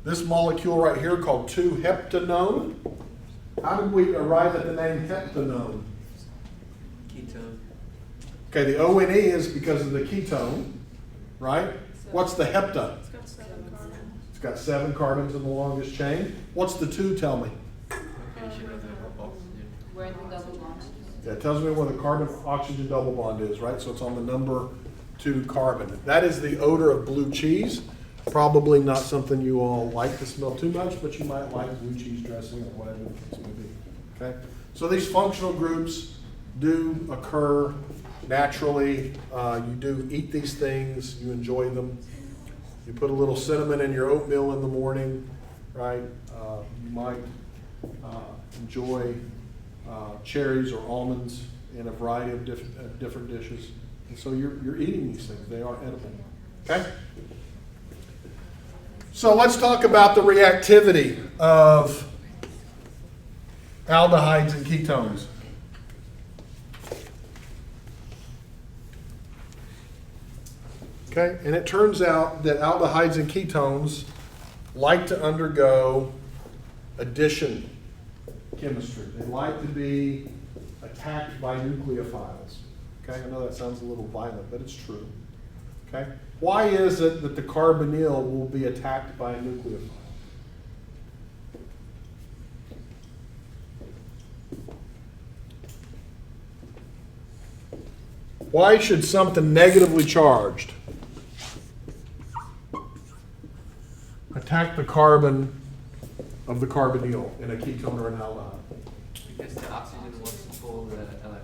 this molecule right here called 2-heptanone. How did we arrive at the name heptanone? Ketone. Okay, the ONE is because of the ketone, right? What's the hepta? It's got 7 carbons. It's got 7 carbons in the longest chain. What's the 2, tell me? Location of the oxygen. Where the double bond is. That tells me where the carbon-oxygen double bond is, right? So it's on the number 2 carbon. That is the odor of blue cheese. Probably not something you all like to smell too much, but you might like blue cheese dressing or whatever the case may be. Okay? So these functional groups do occur naturally. You do eat these things, you enjoy them. You put a little cinnamon in your oatmeal in the morning, right? You might enjoy cherries or almonds in a variety of different dishes. And so you're eating these things. They are edible. Okay? So let's talk about the reactivity of aldehydes and ketones. Okay, and it turns out that aldehydes and ketones like to undergo addition chemistry. They like to be attacked by nucleophiles. Okay, I know that sounds a little violent, but it's true. Okay? Why is it that the carbonyl will be attacked by a nucleophile? Why should something negatively charged attack the carbon of the carbonyl in a ketone or an aldehyde? Because the oxygen wants to pull the electron.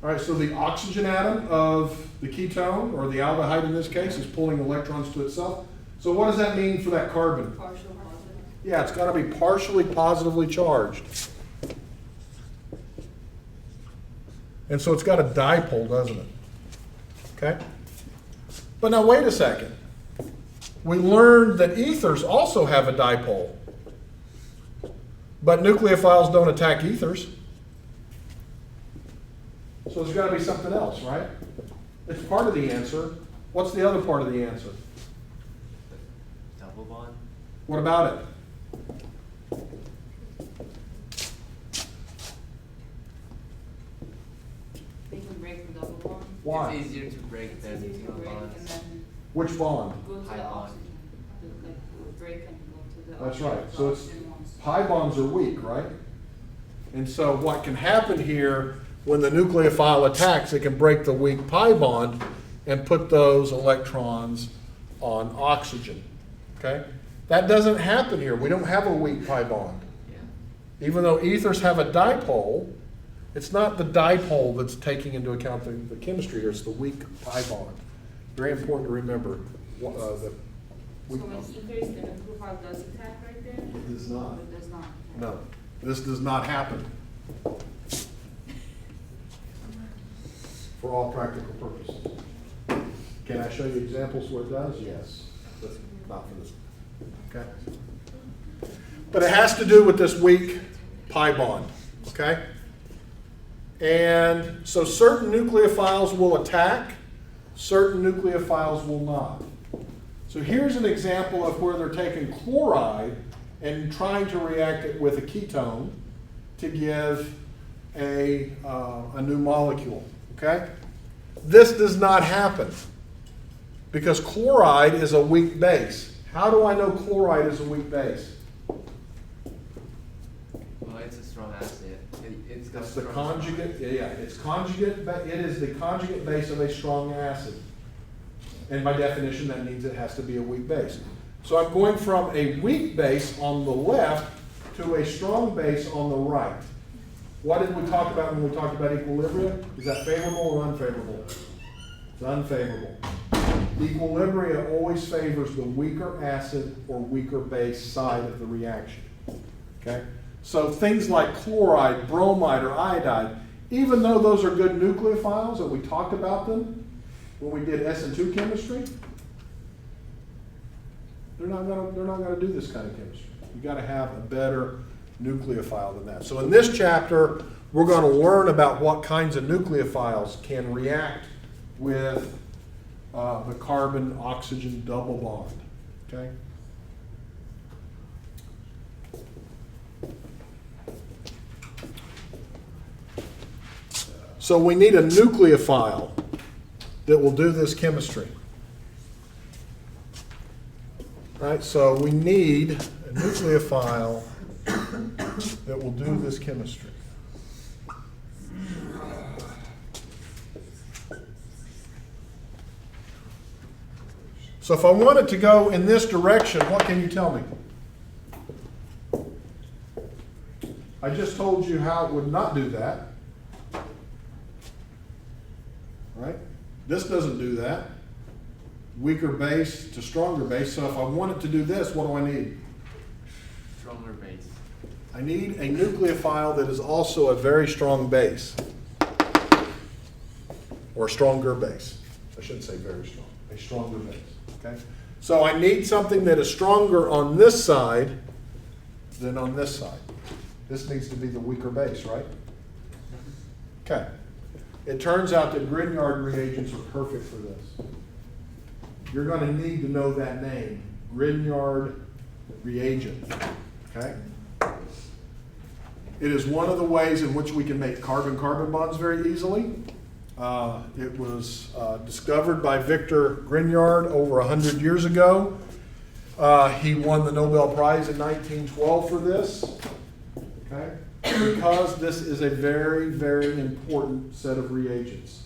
All right, so the oxygen atom of the ketone, or the aldehyde in this case, is pulling electrons to itself. So what does that mean for that carbon? Partial positive. Yeah, it's got to be partially positively charged. And so it's got a dipole, doesn't it? Okay? But now wait a second. We learned that ethers also have a dipole. But nucleophiles don't attack ethers. So there's got to be something else, right? It's part of the answer. What's the other part of the answer? Double bond? What about it? They can break the double bond. Why? It's easier to break It's than easier to single break and bonds. then Which bond? go to Pi the bond. oxygen. Like break and go to the That's oxygen. right. the So it's oxygen ones. pi bonds are weak, right? And so what can happen here when the nucleophile attacks, it can break the weak pi bond and put those electrons on oxygen. Okay? That doesn't happen here. We don't have a weak pi bond. Yeah. Even though ethers have a dipole, it's not the dipole that's taking into account the chemistry here, it's the weak pi bond. Very important to remember. That So weak- when ethers, the nucleophile does attack right there? It does not. It does not. No, this does not happen. For all practical purposes. Can I show you examples where it does? Yes. But not for this. Okay? But it has to do with this weak pi bond. Okay? And so certain nucleophiles will attack, certain nucleophiles will not. So here's an example of where they're taking chloride and trying to react it with a ketone to give a new molecule. Okay? This does not happen because chloride is a weak base. How do I know chloride is a weak base? Well, it's a strong acid. It's got It's the strong- conjugate, yeah, it's conjugate, it is the conjugate base of a strong acid. And by definition, that means it has to be a weak base. So I'm going from a weak base on the left to a strong base on the right. What did we talk about when we talked about equilibria? Is that favorable or unfavorable? It's unfavorable. Equilibria always favors the weaker acid or weaker base side of the reaction. Okay? So things like chloride, bromide, or iodide, even though those are good nucleophiles and we talked about them when we did SN2 chemistry, they're not gonna do this kind of chemistry. You gotta have a better nucleophile than that. So in this chapter, we're gonna learn about what kinds of nucleophiles can react with the carbon-oxygen double bond, okay? So we need a nucleophile that will do this chemistry. Right, so we need a nucleophile that will do this chemistry. So if I want it to go in this direction, what can you tell me? I just told you how it would not do that. Right? This doesn't do that. Weaker base to stronger base. So if I want it to do this, what do I need? Stronger base. I need a nucleophile that is also a very strong base. Or a stronger base. I shouldn't say very strong. A stronger base. Okay? So I need something that is stronger on this side than on this side. This needs to be the weaker base, right? Okay. It turns out that Grignard reagents are perfect for this. You're going to need to know that name, Grignard reagent. Okay? It is one of the ways in which we can make carbon-carbon bonds very easily. It was discovered by Victor Grignard over 100 years ago. He won the Nobel Prize in 1912 for this, okay? Because this is a very, very important set of reagents.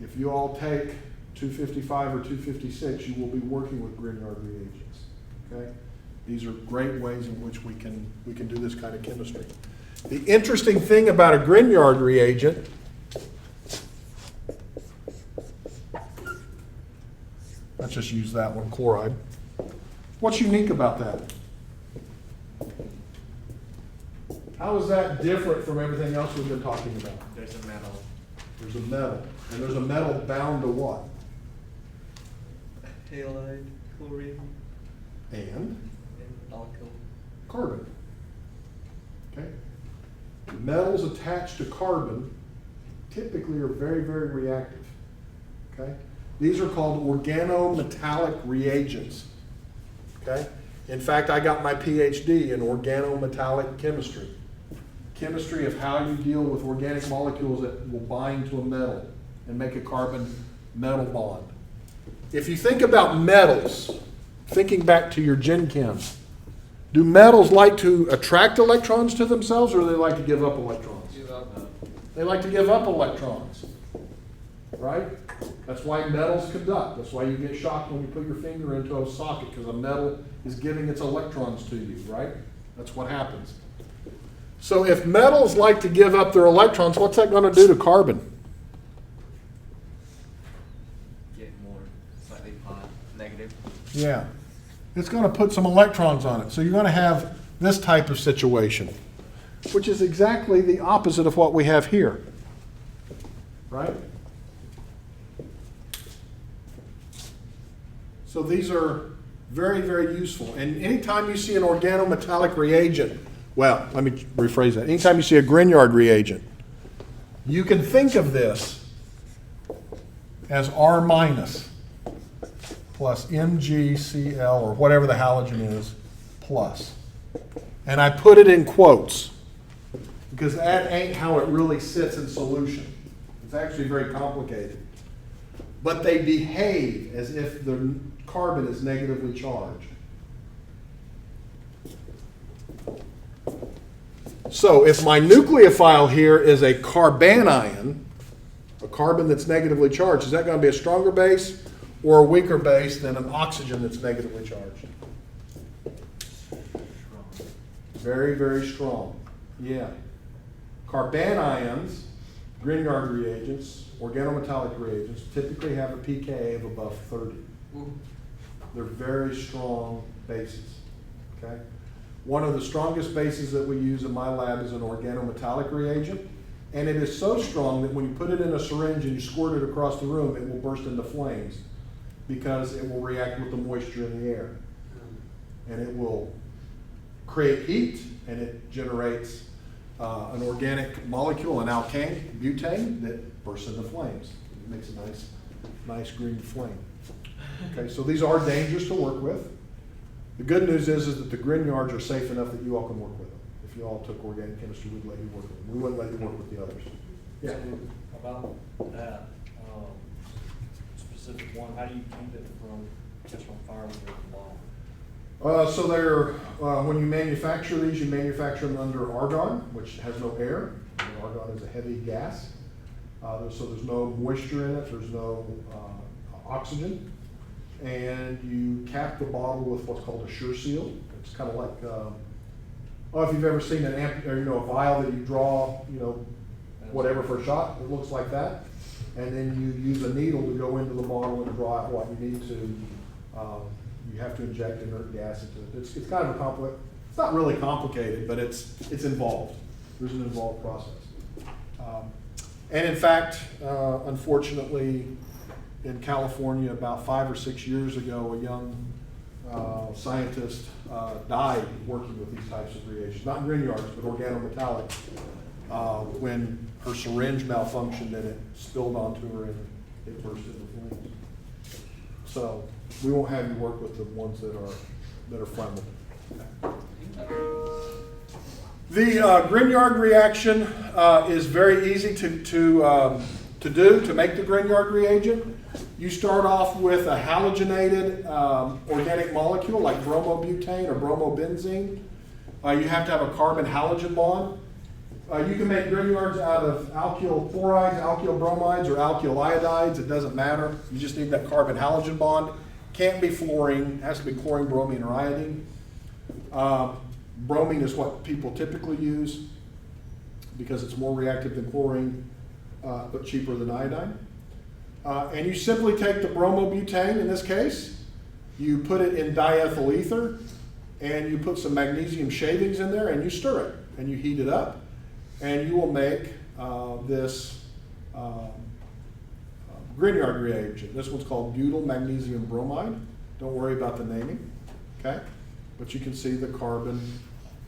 If you all take 255 or 256, you will be working with Grignard reagents, okay? These are great ways in which we can do this kind of chemistry. The interesting thing about a Grignard reagent, let's just use that one, chloride. What's unique about that? How is that different from everything else we've been talking about? There's a metal. There's a metal, and there's a metal bound to what? Halide, chlorine, And and alkyl. carbon. Okay? Metals attached to carbon typically are very, very reactive. Okay? These are called organometallic reagents. Okay? In fact, I got my PhD in organometallic chemistry. Chemistry of how you deal with organic molecules that will bind to a metal and make a carbon-metal bond. If you think about metals, thinking back to your Gen Chem, do metals like to attract electrons to themselves, or do they like to give up electrons? Give up. They like to give up electrons, right? That's why metals conduct. That's why you get shocked when you put your finger into a socket, because a metal is giving its electrons to you, right? That's what happens. So if metals like to give up their electrons, what's that going to do to carbon? Get more slightly negative. Yeah. It's going to put some electrons on it. So you're going to have this type of situation, which is exactly the opposite of what we have here, right? So these are very, very useful. And anytime you see an organometallic reagent, well, let me rephrase that. Anytime you see a Grignard reagent, you can think of this as R minus plus MgCl, or whatever the halogen is, plus. And I put it in quotes because that ain't how it really sits in solution. It's actually very complicated. But they behave as if the carbon is negatively charged. So if my nucleophile here is a carbanion, a carbon that's negatively charged, is that going to be a stronger base or a weaker base than an oxygen that's negatively charged? Very, very strong. Yeah. Carbanions, Grignard reagents, organometallic reagents, typically have a pKa of above 30. They're very strong bases. Okay? One of the strongest bases that we use in my lab is an organometallic reagent, and it is so strong that when you put it in a syringe and you squirt it across the room, it will burst into flames because it will react with the moisture in the air. And it will create heat, and it generates an organic molecule, an alkane, butane, that bursts into flames. It makes a nice green flame. Okay, so these are dangerous to work with. The good news is that the Grignards are safe enough that you all can work with them. If you all took organic chemistry, we'd let you work with them. We wouldn't let you work with the others. Yeah. So about that specific one, how do you keep it from catching on fire when you're at the bottom? So they're, when you manufacture these, you manufacture them under argon, which has no air. And argon is a heavy gas. So there's no moisture in it, there's no oxygen. And you cap the bottle with what's called a sure seal. It's kind of like, if you've ever seen a vial that you draw, whatever for a shot, it looks like that. And then you use a needle to go into the bottle and draw out what you need to. You have to inject inert gas into it. It's kind of a complex. It's not really complicated, but it's involved. There's an involved process. And in fact, unfortunately, in California, about 5 or 6 years ago, a young scientist died working with these types of reagents, not Grignards, but organometallic, when her syringe malfunctioned and it spilled onto her and it burst into flames. So we won't have you work with the ones that are flammable. The Grignard reaction is very easy to do, to make the Grignard reagent. You start off with a halogenated organic molecule like bromobutane or bromobenzene. You have to have a carbon-halogen bond. You can make Grignards out of alkyl chlorides, alkyl bromides, or alkyl iodides. It doesn't matter. You just need that carbon-halogen bond. Can't be fluorine. It has to be chlorine, bromine, or iodine. Bromine is what people typically use because it's more reactive than chlorine, but cheaper than iodine. And you simply take the bromobutane, in this case, you put it in diethyl ether, and you put some magnesium shavings in there, and you stir it, and you heat it up, and you will make this Grignard reagent. This one's called butyl magnesium bromide. Don't worry about the naming, okay? But you can see the carbon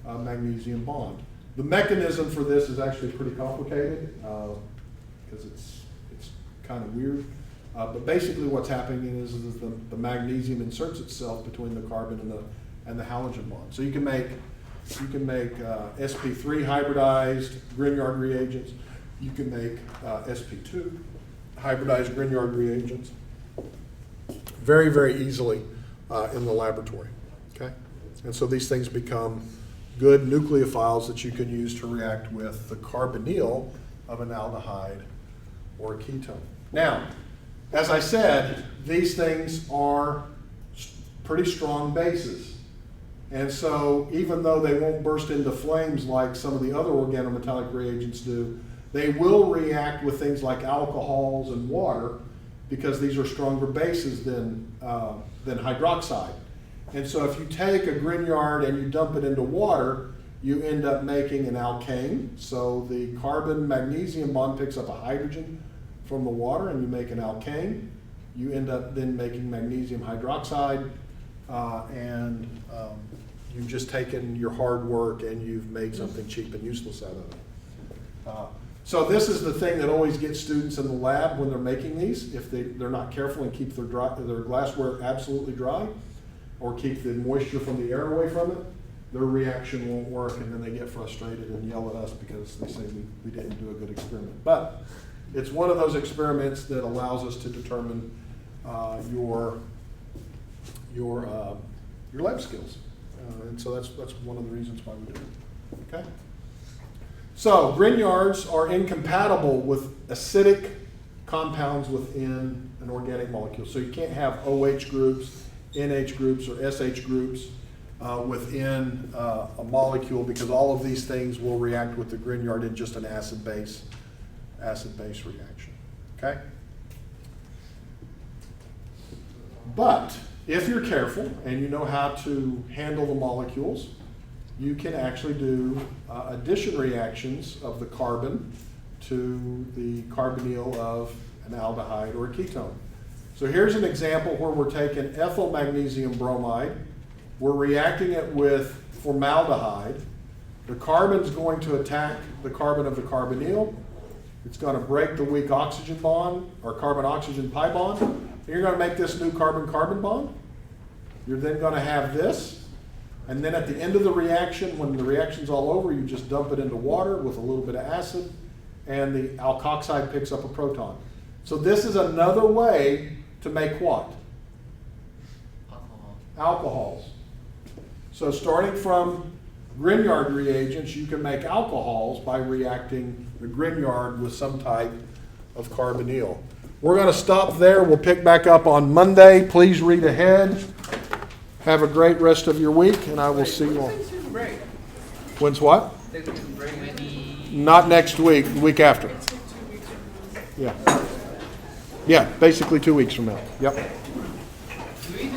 magnesium bond. The mechanism for this is actually pretty complicated because it's kind of weird. But basically what's happening is the magnesium inserts itself between the carbon and the halogen bond. So you can make sp3 hybridized Grignard reagents. You can make sp2 hybridized Grignard reagents very, very easily in the laboratory. Okay, and so these things become good nucleophiles that you can use to react with the carbonyl of an aldehyde or a ketone. Now, as I said, these things are pretty strong bases. And so even though they won't burst into flames like some of the other organometallic reagents do, they will react with things like alcohols and water because these are stronger bases than hydroxide. And so if you take a Grignard and you dump it into water, you end up making an alkane. So the carbon magnesium bond picks up a hydrogen from the water and you make an alkane. You end up then making magnesium hydroxide you've just taken your hard work and you've made something cheap and useless out of it. So this is the thing that always gets students in the lab when they're making these. If they're not careful and keep their glassware absolutely dry or keep the moisture from the air away from it, their reaction won't work and then they get frustrated and yell at us because they say we didn't do a good experiment. But it's one of those experiments that allows us to determine your lab skills. And so that's one of the reasons why we do it. Okay? So Grignards are incompatible with acidic compounds within an organic molecule. So you can't have OH groups, NH groups, or SH groups within a molecule because all of these things will react with the Grignard in just an acid-base reaction. Okay? But if you're careful and you know how to handle the molecules, you can actually do addition reactions of the carbon to the carbonyl of an aldehyde or a ketone. So here's an example where we're taking ethyl magnesium bromide, we're reacting it with formaldehyde. The carbon's going to attack the carbon of the carbonyl. It's going to break the weak oxygen bond or carbon-oxygen pi bond. And you're going to make this new carbon-carbon bond. You're then going to have this. And then at the end of the reaction, when the reaction's all over, you just dump it into water with a little bit of acid, and the alkoxide picks up a proton. So this is another way to make what? Alcohols. So starting from Grignard reagents, you can make alcohols by reacting the Grignard with some type of carbonyl. We're going to stop there. We'll pick back up on Monday. Please read ahead. Have a great rest of your week, and I will see you all. When's what? Not next week, the week after. Yeah. Yeah, basically 2 weeks from now. Yep. Do we